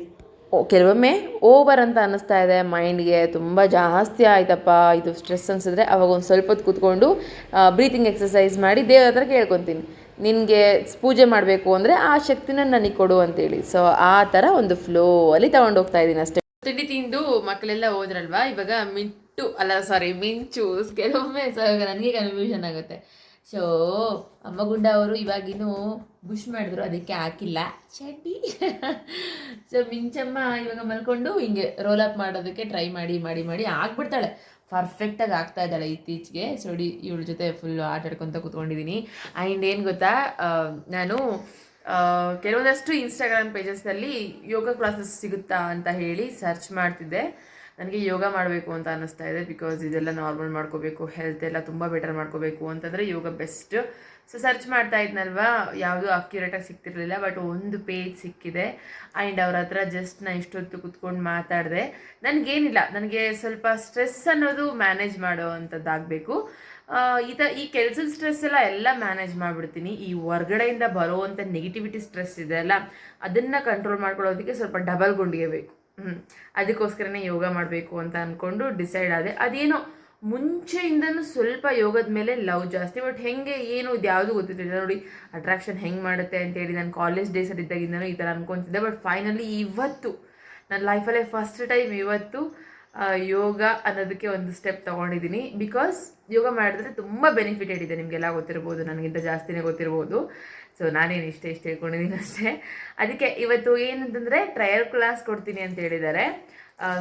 ಕೆಲವೊಮ್ಮೆ ಓವರ್ ಅಂತ ಅನ್ನಿಸ್ತಾ ಇದೆ, ಮೈಂಡ್ಗೆ ತುಂಬ ಜಾಸ್ತಿ ಆಯ್ತಪ್ಪ ಇದು ಸ್ಟ್ರೆಸ್ ಅನಿಸಿದ್ರೆ ಅವಾಗ ಒಂದು ಸ್ವಲ್ಪ ಹೊತ್ತು ಕೂತ್ಕೊಂಡು ಬ್ರೀತಿಂಗ್ ಎಕ್ಸಸೈಸ್ ಮಾಡಿ ದೇವ್ರ ಹತ್ರ ಕೇಳ್ಕೊತೀನಿ, ನಿನಗೆ ಪೂಜೆ ಮಾಡಬೇಕು ಅಂದರೆ ಆ ಶಕ್ತಿನ ನನಗೆ ಕೊಡು ಅಂತೇಳಿ. ಸೊ ಆ ಥರ ಒಂದು ಫ್ಲೋ ಅಲ್ಲಿ ತೊಗೊಂಡೋಗ್ತಾ ಇದ್ದೀನಿ ಅಷ್ಟೇ. ತಿಂಡಿ ತಿಂದು ಮಕ್ಕಳೆಲ್ಲ ಹೋದ್ರಲ್ವಾ, ಇವಾಗ ಮಿಂಚು ಕೆಲವೊಮ್ಮೆ ನನಗೆ ಕನ್ಫ್ಯೂಷನ್ ಆಗುತ್ತೆ. ಸೊ ಅಮ್ಮಗುಂಡ ಅವರು ಇವಾಗಿನ್ನೂ ಬುಷ್ ಮಾಡಿದ್ರು, ಅದಕ್ಕೆ ಹಾಕಿಲ್ಲ ಚಟ್ನಿ. ಸೊ ಮಿಂಚಮ್ಮ ಇವಾಗ ಮಲ್ಕೊಂಡು ಹಿಂಗೆ ರೋಲ್ ಅಪ್ ಮಾಡೋದಕ್ಕೆ ಟ್ರೈ ಮಾಡಿ ಮಾಡಿ ಮಾಡಿ ಆಗ್ಬಿಡ್ತಾಳೆ, ಪರ್ಫೆಕ್ಟಾಗಿ ಆಗ್ತಾ ಇದ್ದಾಳೆ ಇತ್ತೀಚೆಗೆ. ಸೊ ಇವಳ ಜೊತೆ ಫುಲ್ಲು ಆಟ ಆಡ್ಕೊತ ಕೂತ್ಕೊಂಡಿದ್ದೀನಿ. ಆ್ಯಂಡ್ ಏನು ಗೊತ್ತಾ, ನಾನು ಕೆಲವೊಂದಷ್ಟು ಇನ್ಸ್ಟಾಗ್ರಾಮ್ ಪೇಜಸ್ನಲ್ಲಿ ಯೋಗ ಕ್ಲಾಸಸ್ ಸಿಗುತ್ತಾ ಅಂತ ಹೇಳಿ ಸರ್ಚ್ ಮಾಡ್ತಿದ್ದೆ. ನನಗೆ ಯೋಗ ಮಾಡಬೇಕು ಅಂತ ಅನ್ನಿಸ್ತಾ ಇದೆ, ಬಿಕಾಸ್ ಇದೆಲ್ಲ ನಾರ್ಮಲ್ ಮಾಡ್ಕೋಬೇಕು, ಹೆಲ್ತ್ ಎಲ್ಲ ತುಂಬ ಬೆಟರ್ ಮಾಡ್ಕೋಬೇಕು ಅಂತಂದರೆ ಯೋಗ ಬೆಸ್ಟ್. ಸೊ ಸರ್ಚ್ ಮಾಡ್ತಾ ಇದ್ನಲ್ವಾ, ಯಾವುದೂ ಅಕ್ಯುರೇಟಾಗಿ ಸಿಗ್ತಿರ್ಲಿಲ್ಲ. ಬಟ್ ಒಂದು ಪೇಜ್ ಸಿಕ್ಕಿದೆ ಆ್ಯಂಡ್ ಅವ್ರ ಹತ್ರ ಜಸ್ಟ್ ನಾನು ಇಷ್ಟೊತ್ತು ಕುತ್ಕೊಂಡು ಮಾತಾಡಿದೆ. ನನಗೇನಿಲ್ಲ, ನನಗೆ ಸ್ವಲ್ಪ ಸ್ಟ್ರೆಸ್ ಅನ್ನೋದು ಮ್ಯಾನೇಜ್ ಮಾಡೋ ಅಂಥದ್ದಾಗಬೇಕು. ಈ ಕೆಲಸದ ಸ್ಟ್ರೆಸ್ ಎಲ್ಲ ಮ್ಯಾನೇಜ್ ಮಾಡಿಬಿಡ್ತೀನಿ. ಈ ಹೊರ್ಗಡೆಯಿಂದ ಬರೋವಂಥ ನೆಗೆಟಿವಿಟಿ ಸ್ಟ್ರೆಸ್ ಇದೆ ಅಲ್ಲ, ಅದನ್ನು ಕಂಟ್ರೋಲ್ ಮಾಡ್ಕೊಳ್ಳೋದಕ್ಕೆ ಸ್ವಲ್ಪ ಡಬಲ್ ಗುಂಡಿಗೆ ಬೇಕು. ಅದಕ್ಕೋಸ್ಕರನೇ ಯೋಗ ಮಾಡಬೇಕು ಅಂತ ಅಂದ್ಕೊಂಡು ಡಿಸೈಡ್ ಆದೆ. ಅದೇನೋ ಮುಂಚೆಯಿಂದನೂ ಸ್ವಲ್ಪ ಯೋಗದ ಮೇಲೆ ಲವ್ ಜಾಸ್ತಿ, ಬಟ್ ಹೆಂಗೆ ಏನು ಇದು ಯಾವುದು ಗೊತ್ತಿರಲಿಲ್ಲ ನೋಡಿ, ಅಟ್ರಾಕ್ಷನ್ ಹೆಂಗೆ ಮಾಡುತ್ತೆ ಅಂತೇಳಿ. ನಾನು ಕಾಲೇಜ್ ಡೇಸಲ್ಲಿ ಇದ್ದಾಗಿಂದನೂ ಈ ಥರ ಅನ್ಕೊತಿದ್ದೆ. ಬಟ್ ಫೈನಲಿ ಇವತ್ತು ನನ್ನ ಲೈಫಲ್ಲೇ ಫಸ್ಟ್ ಟೈಮ್ ಇವತ್ತು ಯೋಗ ಅನ್ನೋದಕ್ಕೆ ಒಂದು ಸ್ಟೆಪ್ ತೊಗೊಂಡಿದ್ದೀನಿ. ಬಿಕಾಸ್ ಯೋಗ ಮಾಡಿದ್ರೆ ತುಂಬ ಬೆನಿಫಿಟೆಡ್ ಇದೆ, ನಿಮಗೆಲ್ಲ ಗೊತ್ತಿರ್ಬೋದು, ನನಗಿಂತ ಜಾಸ್ತಿನೇ ಗೊತ್ತಿರ್ಬೋದು. ಸೊ ನಾನೇನು ಇಷ್ಟೇ ಹೇಳ್ಕೊಂಡಿದ್ದೀನಿ ಅಷ್ಟೇ. ಅದಕ್ಕೆ ಇವತ್ತು ಏನಂತಂದರೆ ಟ್ರಯಲ್ ಕ್ಲಾಸ್ ಕೊಡ್ತೀನಿ ಅಂತ ಹೇಳಿದ್ದಾರೆ,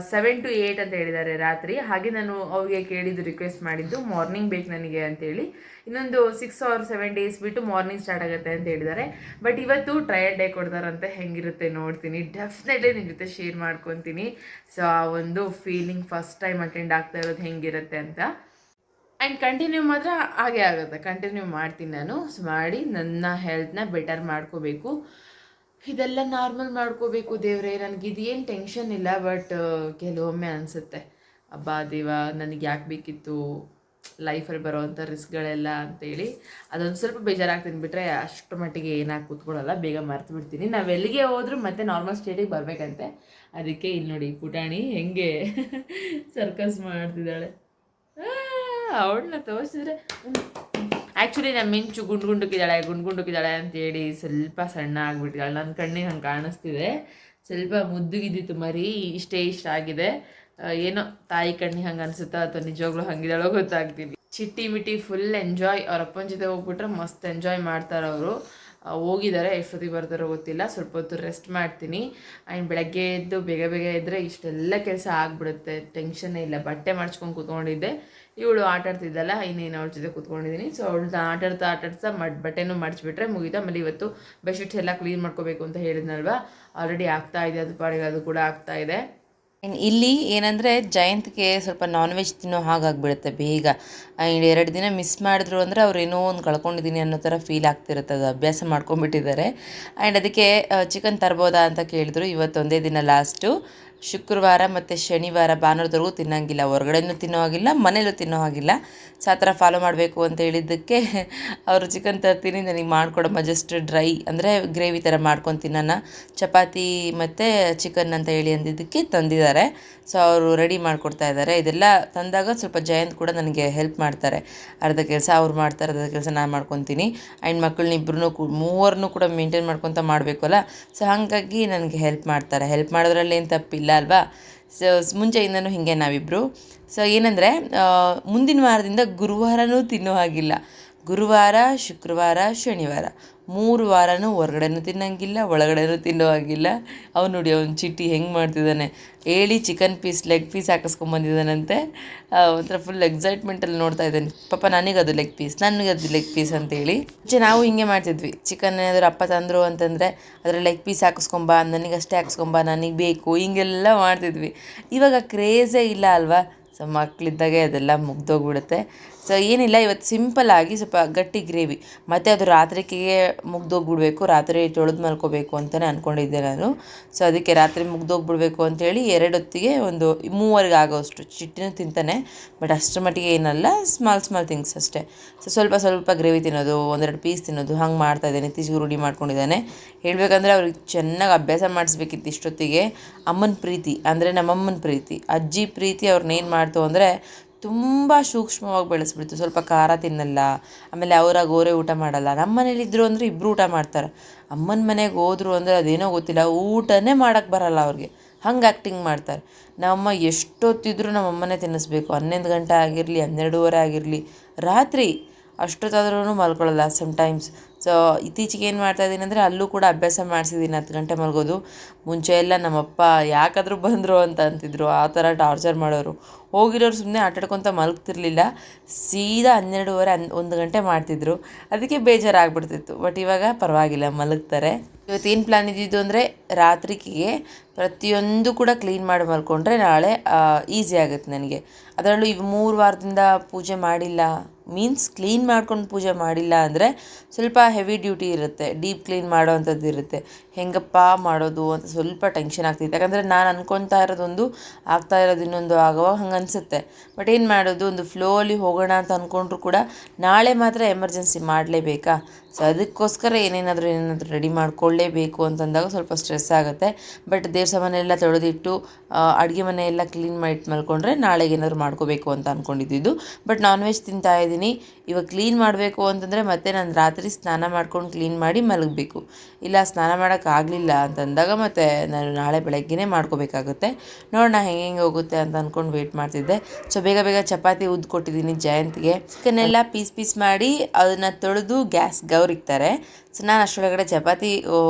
7 to 8 ಅಂತ ಹೇಳಿದ್ದಾರೆ ರಾತ್ರಿ. ಹಾಗೆ ನಾನು ಅವ್ರಿಗೆ ಕೇಳಿದ್ದು, ರಿಕ್ವೆಸ್ಟ್ ಮಾಡಿದ್ದು ಮಾರ್ನಿಂಗ್ ಬೇಕು ನನಗೆ ಅಂತೇಳಿ. ಇನ್ನೊಂದು 6 or 7 days ಬಿಟ್ಟು ಮಾರ್ನಿಂಗ್ ಸ್ಟಾರ್ಟ್ ಆಗುತ್ತೆ ಅಂತ ಹೇಳಿದ್ದಾರೆ. ಬಟ್ ಇವತ್ತು ಟ್ರಯಲ್ ಡೇ ಕೊಡ್ತಾರಂತೆ, ಹೆಂಗಿರುತ್ತೆ ನೋಡ್ತೀನಿ, ಡೆಫಿನೆಟ್ಲಿ ನಿಮ್ಮ ಜೊತೆ ಶೇರ್ ಮಾಡ್ಕೊತೀನಿ. ಸೊ ಆ ಒಂದು ಫೀಲಿಂಗ್ ಫಸ್ಟ್ ಟೈಮ್ ಅಟೆಂಡ್ ಆಗ್ತಾ ಇರೋದು ಹೆಂಗಿರುತ್ತೆ ಅಂತ. ಆ್ಯಂಡ್ ಕಂಟಿನ್ಯೂ ಮಾತ್ರ ಹಾಗೆ ಆಗುತ್ತೆ, ಕಂಟಿನ್ಯೂ ಮಾಡ್ತೀನಿ ನಾನು. ಸೊ ಮಾಡಿ ನನ್ನ ಹೆಲ್ತ್ನ ಬೆಟರ್ ಮಾಡ್ಕೋಬೇಕು, ಇದೆಲ್ಲ ನಾರ್ಮಲ್ ಮಾಡ್ಕೋಬೇಕು. ದೇವ್ರೆ, ನನಗಿದೇನು ಟೆನ್ಷನ್ ಇಲ್ಲ, ಬಟ್ ಕೆಲವೊಮ್ಮೆ ಅನಿಸುತ್ತೆ, ಅಬ್ಬಾ ದೇವ, ನನಗೆ ಯಾಕೆ ಬೇಕಿತ್ತು ಲೈಫಲ್ಲಿ ಬರೋವಂಥ ರಿಸ್ಕ್ಗಳೆಲ್ಲ ಅಂತೇಳಿ. ಅದೊಂದು ಸ್ವಲ್ಪ ಬೇಜಾರಾಗ್ತೀನಿ, ಬಿಟ್ಟರೆ ಅಷ್ಟು ಮಟ್ಟಿಗೆ ಏನಾಗಿ ಕೂತ್ಕೊಳ್ಳಲ್ಲ, ಬೇಗ ಮರ್ತು ಬಿಡ್ತೀನಿ. ನಾವೆಲ್ಲಿಗೆ ಹೋದರೂ ಮತ್ತೆ ನಾರ್ಮಲ್ ಸ್ಟೇಟಿಗೆ ಬರಬೇಕಂತೆ. ಅದಕ್ಕೆ ಇಲ್ಲಿ ನೋಡಿ ಪುಟಾಣಿ ಹೆಂಗೆ ಸರ್ಕಸ್ ಮಾಡ್ತಿದ್ದಾಳೆ. ಅವಳನ್ನ ತೋರಿಸಿದ್ರೆ ಆ್ಯಕ್ಚುಲಿ ನಮ್ಮ ಮಿಂಚು ಗುಂಡುಗಿದ್ದಾಳೆ ಅಂತೇಳಿ ಸ್ವಲ್ಪ ಸಣ್ಣ ಆಗಿಬಿಟ್ಟಿದ್ದಾಳೆ. ನನ್ನ ಕಣ್ಣಿಗೆ ಹಂಗೆ ಕಾಣಿಸ್ತಿದೆ, ಸ್ವಲ್ಪ ಮುದ್ದುಗಿದ್ದಿತ್ತು ಮರಿ, ಇಷ್ಟ ಆಗಿದೆ. ಏನೋ ತಾಯಿ ಕಣ್ಣಿಗೆ ಹಂಗೆ ಅನಿಸುತ್ತಾ ಅಥವಾ ನಿಜವಾಗ್ಲೂ ಹಂಗಿದ್ದಾಳೋ ಗೊತ್ತಾಗ್ತೀನಿ. ಚಿಟ್ಟಿ ಮಿಟ್ಟಿ ಫುಲ್ ಎಂಜಾಯ್. ಅವ್ರ ಅಪ್ಪನ ಜೊತೆ ಹೋಗ್ಬಿಟ್ರೆ ಮಸ್ತ್ ಎಂಜಾಯ್ ಮಾಡ್ತಾರೆ ಅವರು. ಹೋಗಿದ್ದಾರೆ, ಎಷ್ಟೊತ್ತಿಗೆ ಬರ್ತಾರೋ ಗೊತ್ತಿಲ್ಲ. ಸ್ವಲ್ಪ ಹೊತ್ತು ರೆಸ್ಟ್ ಮಾಡ್ತೀನಿ. ಆ್ಯಂಡ್ ಬೆಳಗ್ಗೆ ಎದ್ದು ಬೇಗ ಇದ್ದರೆ ಇಷ್ಟೆಲ್ಲ ಕೆಲಸ ಆಗಿಬಿಡುತ್ತೆ, ಟೆನ್ಷನ್ನೇ ಇಲ್ಲ. ಬಟ್ಟೆ ಮಡ್ಚ್ಕೊಂಡು ಕೂತ್ಕೊಂಡಿದ್ದೆ, ಇವಳು ಆಟಾಡ್ತಿದ್ದಲ್ಲ, ಇನ್ನೇನು ಅವಳ ಜೊತೆ ಕೂತ್ಕೊಂಡಿದ್ದೀನಿ. ಸೊ ಅವಳು ಆಟಾಡ್ತಾ ಬಟ್ಟೆನೂ ಮಡ್ಚಿಬಿಟ್ರೆ ಮುಗಿತು. ಆಮೇಲೆ ಇವತ್ತು ಬೆಡ್ಶೀಟ್ಸ್ ಎಲ್ಲ ಕ್ಲೀನ್ ಮಾಡ್ಕೋಬೇಕು ಅಂತ ಹೇಳಿದ್ನಲ್ವ, ಆಲ್ರೆಡಿ ಆಗ್ತಾ ಇದೆ, ಅದು ಪಾಡಿಗೆ ಅದು ಕೂಡ ಆಗ್ತಾ ಇದೆ. ಇಲ್ಲಿ ಏನಂದರೆ ಜಯಂತ್ಗೆ ಸ್ವಲ್ಪ ನಾನ್ ವೆಜ್ ತಿನ್ನೋ ಹಾಗಾಗಿಬಿಡುತ್ತೆ ಬೇಗ. ಆ್ಯಂಡ್ 2 ದಿನ ಮಿಸ್ ಮಾಡಿದ್ರು ಅಂದರೆ ಅವ್ರು ಏನೋ ಒಂದು ಕಳ್ಕೊಂಡಿದ್ದೀನಿ ಅನ್ನೋ ಥರ ಫೀಲ್ ಆಗ್ತಿರುತ್ತೆ, ಅದು ಅಭ್ಯಾಸ ಮಾಡ್ಕೊಂಡ್ಬಿಟ್ಟಿದ್ದಾರೆ. ಆ್ಯಂಡ್ ಅದಕ್ಕೆ ಚಿಕನ್ ತರ್ಬೋದಾ ಅಂತ ಕೇಳಿದ್ರು. ಇವತ್ತೊಂದೇ ದಿನ ಲಾಸ್ಟು, ಶುಕ್ರವಾರ ಮತ್ತು ಶನಿವಾರ ಭಾನುವಾರದವರೆಗೂ ತಿನ್ನೋಂಗಿಲ್ಲ, ಹೊರಗಡೆನೂ ತಿನ್ನೋ ಹಾಗಿಲ್ಲ, ಮನೇಲೂ ತಿನ್ನೋ ಹಾಗಿಲ್ಲ. ಸೊ ಆ ಥರ ಫಾಲೋ ಮಾಡಬೇಕು ಅಂತ ಹೇಳಿದ್ದಕ್ಕೆ ಅವರು ಚಿಕನ್ ತರ್ತೀನಿ ನನಗೆ ಮಾಡ್ಕೊಡಮ್ಮ, ಜಸ್ಟ್ ಡ್ರೈ ಅಂದರೆ ಗ್ರೇವಿ ಥರ ಮಾಡ್ಕೊಂಡು ತಿನ್ನೋಣ, ಚಪಾತಿ ಮತ್ತು ಚಿಕನ್ ಅಂತ ಹೇಳಿ ಅಂದಿದ್ದಕ್ಕೆ ತಂದಿದ್ದಾರೆ. ಸೊ ಅವರು ರೆಡಿ ಮಾಡಿಕೊಡ್ತಾ ಇದ್ದಾರೆ. ಇದೆಲ್ಲ ತಂದಾಗ ಸ್ವಲ್ಪ ಜಯಂತ್ ಕೂಡ ನನಗೆ ಹೆಲ್ಪ್ ಮಾಡ್ತಾರೆ, ಅರ್ಧ ಕೆಲಸ ಅವ್ರು ಮಾಡ್ತಾರೆ, ಅರ್ಧ ಕೆಲಸ ನಾನು ಮಾಡ್ಕೊತೀನಿ. ಆ್ಯಂಡ್ ಮಕ್ಕಳನ್ನಿಬ್ಬರನ್ನೂ ಮೂವರನ್ನೂ ಕೂಡ ಮೇಂಟೈನ್ ಮಾಡ್ಕೊತ ಮಾಡಬೇಕಲ್ಲ. ಸೊ ಹಾಗಾಗಿ ನನಗೆ ಹೆಲ್ಪ್ ಮಾಡ್ತಾರೆ. ಹೆಲ್ಪ್ ಮಾಡೋದ್ರಲ್ಲಿ ಏನು ತಪ್ಪಿಲ್ಲ ಅಲ್ವಾ. ಸೊ ಮುಂಚೆಯಿಂದನೂ ಹೀಗೆ ನಾವಿಬ್ಬರು. ಸೊ ಏನಂದರೆ ಮುಂದಿನ ವಾರದಿಂದ ಗುರುವಾರನೂ ತಿನ್ನೋ ಹಾಗಿಲ್ಲ, ಗುರುವಾರ, ಶುಕ್ರವಾರ, ಶನಿವಾರ 3 ವಾರನೂ ಹೊರಗಡೆನೂ ತಿನ್ನೋಂಗಿಲ್ಲ, ಒಳಗಡೆನೂ ತಿನ್ನೋ ಹಾಗಿಲ್ಲ. ಅವ್ನು ನೋಡಿ ಅವ್ನು ಚಿಟ್ಟಿ ಹೆಂಗೆ ಮಾಡ್ತಿದ್ದಾನೆ ಹೇಳಿ, ಚಿಕನ್ ಪೀಸ್ ಲೆಗ್ ಪೀಸ್ ಹಾಕಿಸ್ಕೊಂಬಂದಿದ್ದಾನಂತೆ. ಒಂಥರ ಫುಲ್ ಎಕ್ಸೈಟ್ಮೆಂಟಲ್ಲಿ ನೋಡ್ತಾ ಇದ್ದಾನೆ. ಪಾಪ ನನಗದು ಲೆಗ್ ಪೀಸ್ ಅಂತೇಳಿ. ಮುಂಚೆ ನಾವು ಹಿಂಗೆ ಮಾಡ್ತಿದ್ವಿ, ಚಿಕನ್ ಏನಾದರೂ ಅಪ್ಪ ತಂದರು ಅಂತಂದರೆ ಅದರ ಲೆಗ್ ಪೀಸ್ ಹಾಕಿಸ್ಕೊಂಬ, ನನಗಷ್ಟೇ ಹಾಕಿಸ್ಕೊಂಬ, ನನಗೆ ಬೇಕು, ಹಿಂಗೆಲ್ಲ ಮಾಡ್ತಿದ್ವಿ. ಇವಾಗ ಕ್ರೇಜೇ ಇಲ್ಲ ಅಲ್ವಾ. ಸೊ ಮಕ್ಕಳಿದ್ದಾಗೆ ಅದೆಲ್ಲ ಮುಗ್ದೋಗ್ಬಿಡುತ್ತೆ. ಸೊ ಏನಿಲ್ಲ, ಇವತ್ತು ಸಿಂಪಲ್ಲಾಗಿ ಸ್ವಲ್ಪ ಗಟ್ಟಿ ಗ್ರೇವಿ, ಮತ್ತು ಅದು ರಾತ್ರಿಗೆ ಮುಗ್ದೋಗ್ಬಿಡ್ಬೇಕು, ರಾತ್ರಿ ತೊಳೆದು ಮಲ್ಕೋಬೇಕು ಅಂತಲೇ ಅಂದ್ಕೊಂಡಿದ್ದೆ ನಾನು. ಸೊ ಅದಕ್ಕೆ ರಾತ್ರಿ ಮುಗ್ದೋಗ್ಬಿಡ್ಬೇಕು ಅಂತೇಳಿ 2 ಹೊತ್ತಿಗೆ ಒಂದು 3 ಆಗೋಷ್ಟು ಚಿಟ್ಟಿನೂ ತಿಂತಾನೆ, ಬಟ್ ಅಷ್ಟರ ಮಟ್ಟಿಗೆ ಏನಲ್ಲ, ಸ್ಮಾಲ್ ಥಿಂಗ್ಸ್ ಅಷ್ಟೇ. ಸೊ ಸ್ವಲ್ಪ ಗ್ರೇವಿ ತಿನ್ನೋದು, 1-2 ಪೀಸ್ ತಿನ್ನೋದು, ಹಂಗೆ ಮಾಡ್ತಾಯಿದ್ದಾನೆ. ಇತ್ತೀಚೆಗೆ ರೂಢಿ ಮಾಡ್ಕೊಂಡಿದ್ದಾನೆ. ಹೇಳಬೇಕಂದ್ರೆ ಅವ್ರಿಗೆ ಚೆನ್ನಾಗಿ ಅಭ್ಯಾಸ ಮಾಡಿಸ್ಬೇಕಿತ್ತು ಇಷ್ಟೊತ್ತಿಗೆ. ಅಮ್ಮನ ಪ್ರೀತಿ ಅಂದರೆ ನಮ್ಮಮ್ಮನ ಪ್ರೀತಿ, ಅಜ್ಜಿ ಪ್ರೀತಿ ಅವ್ರನ್ನೇನು ಮಾಡ್ತು ಅಂದರೆ ತುಂಬ ಸೂಕ್ಷ್ಮವಾಗಿ ಬೆಳೆಸ್ಬಿಡ್ತು. ಸ್ವಲ್ಪ ಖಾರ ತಿನ್ನಲ್ಲ, ಆಮೇಲೆ ಅವರಾಗ ಅವರೇ ಊಟ ಮಾಡಲ್ಲ. ನಮ್ಮ ಮನೇಲಿದ್ದರು ಅಂದರೆ ಇಬ್ಬರು ಊಟ ಮಾಡ್ತಾರೆ. ಅಮ್ಮನ ಮನೆಗೆ ಹೋದ್ರು ಅಂದರೆ ಅದೇನೋ ಗೊತ್ತಿಲ್ಲ, ಊಟನೇ ಮಾಡೋಕ್ಕೆ ಬರಲ್ಲ ಅವ್ರಿಗೆ, ಹಂಗೆ ಆ್ಯಕ್ಟಿಂಗ್ ಮಾಡ್ತಾರೆ. ನಮ್ಮಮ್ಮ ಎಷ್ಟೊತ್ತಿದ್ರೂ ನಮ್ಮಮ್ಮನೇ ತಿನ್ನಿಸ್ಬೇಕು. 11 ಗಂಟೆ ಆಗಿರಲಿ, 12:30 ಆಗಿರಲಿ, ರಾತ್ರಿ ಅಷ್ಟೊತ್ತಾದ್ರೂ ಮಲ್ಕೊಳ್ಳಲ್ಲ ಸಮ್ಟೈಮ್ಸ್. ಸೊ ಇತ್ತೀಚೆಗೆ ಏನು ಮಾಡ್ತಾಯಿದ್ದೀನಿ ಅಂದರೆ ಅಲ್ಲೂ ಕೂಡ ಅಭ್ಯಾಸ ಮಾಡಿಸಿದ್ದೀನಿ 10 ಗಂಟೆ ಮಲಗೋದು. ಮುಂಚೆ ಎಲ್ಲ ನಮ್ಮಪ್ಪ ಯಾಕಾದರೂ ಬಂದರು ಅಂತ ಅಂತಿದ್ರು, ಆ ಥರ ಟಾರ್ಚರ್ ಮಾಡೋರು. ಹೋಗಿರೋರು ಸುಮ್ಮನೆ ಆಟಾಡ್ಕೊತ ಮಲಗ್ತಿರ್ಲಿಲ್ಲ, ಸೀದಾ 12:30 1 ಗಂಟೆ ಮಾಡ್ತಿದ್ರು. ಅದಕ್ಕೆ ಬೇಜಾರಾಗ್ಬಿಡ್ತಿತ್ತು. ಬಟ್ ಇವಾಗ ಪರವಾಗಿಲ್ಲ, ಮಲಗ್ತಾರೆ. ಇವತ್ತೇನು ಪ್ಲ್ಯಾನ್ ಇದ್ದಿದ್ದು ಅಂದರೆ ರಾತ್ರಿಗೆ ಪ್ರತಿಯೊಂದು ಕೂಡ ಕ್ಲೀನ್ ಮಾಡಿ ಮಲ್ಕೊಂಡ್ರೆ ನಾಳೆ ಈಸಿ ಆಗುತ್ತೆ ನನಗೆ. ಅದರಲ್ಲೂ ಇವು 3 ವಾರದಿಂದ ಪೂಜೆ ಮಾಡಿಲ್ಲ, ಮೀನ್ಸ್ ಕ್ಲೀನ್ ಮಾಡ್ಕೊಂಡು ಪೂಜೆ ಮಾಡಿಲ್ಲ ಅಂದರೆ ಸ್ವಲ್ಪ ಹೆವಿ ಡ್ಯೂಟಿ ಇರುತ್ತೆ, ಡೀಪ್ ಕ್ಲೀನ್ ಮಾಡೋ ಅಂಥದ್ದು ಇರುತ್ತೆ. ಹೆಂಗಪ್ಪ ಮಾಡೋದು ಅಂತ ಸ್ವಲ್ಪ ಟೆನ್ಷನ್ ಆಗ್ತಿತ್ತು. ಯಾಕಂದರೆ ನಾನು ಅನ್ಕೊತಾ ಇರೋದೊಂದು, ಆಗ್ತಾ ಇರೋದು ಇನ್ನೊಂದು, ಆಗುವಾಗ ಹಂಗೆ ಅನಿಸುತ್ತೆ. ಬಟ್ ಏನು ಮಾಡೋದು, ಒಂದು ಫ್ಲೋಲಿ ಹೋಗೋಣ ಅಂತ ಅಂದ್ಕೊಂಡ್ರು ಕೂಡ ನಾಳೆ ಮಾತ್ರ ಎಮರ್ಜೆನ್ಸಿ ಮಾಡಲೇಬೇಕಾ. ಸೊ ಅದಕ್ಕೋಸ್ಕರ ಏನೇನಾದರೂ ರೆಡಿ ಮಾಡ್ಕೊಳ್ಳೇಬೇಕು ಅಂತಂದಾಗ ಸ್ವಲ್ಪ ಸ್ಟ್ರೆಸ್ ಆಗುತ್ತೆ. ಬಟ್ ದೇವ್ರ ಸಾಮಾನೆಲ್ಲ ತೊಳೆದಿಟ್ಟು ಅಡುಗೆ ಮನೆಯೆಲ್ಲ ಕ್ಲೀನ್ ಮಾಡಿ ಮಲ್ಕೊಂಡ್ರೆ ನಾಳೆಗೆ ಏನಾದರೂ ಮಾಡ್ಕೋಬೇಕು ಅಂತ ಅಂದ್ಕೊಂಡಿದ್ದು. But non veg ತಿಂತಾಯಿದ್ದೀನಿ. ಇವಾಗ ಕ್ಲೀನ್ ಮಾಡಬೇಕು ಅಂತಂದರೆ ಮತ್ತೆ ನಾನು ರಾತ್ರಿ ಸ್ನಾನ ಮಾಡ್ಕೊಂಡು ಕ್ಲೀನ್ ಮಾಡಿ ಮಲಗಬೇಕು. ಇಲ್ಲ ಸ್ನಾನ ಮಾಡೋಕ್ಕಾಗಲಿಲ್ಲ ಅಂತಂದಾಗ ಮತ್ತೆ ನಾನು ನಾಳೆ ಬೆಳಗ್ಗೆನೇ ಮಾಡ್ಕೋಬೇಕಾಗುತ್ತೆ. ನೋಡೋಣ ಹೆಂಗೆ ಹೋಗುತ್ತೆ ಅಂತ ಅಂದ್ಕೊಂಡು ವೆಯ್ಟ್ ಮಾಡ್ತಿದ್ದೆ. ಸೊ ಬೇಗ ಚಪಾತಿ ಕೊಟ್ಟಿದ್ದೀನಿ ಜಯಂತ್ಗೆ. ಚಿಕನ್ನೆಲ್ಲ ಪೀಸ್ ಮಾಡಿ ಅದನ್ನು ತೊಳೆದು ಗ್ಯಾಸ್ ಗೌರಿಕ್ತಾರೆ. ಸೊ ನಾನು ಅಷ್ಟರೊಳಗಡೆ ಚಪಾತಿ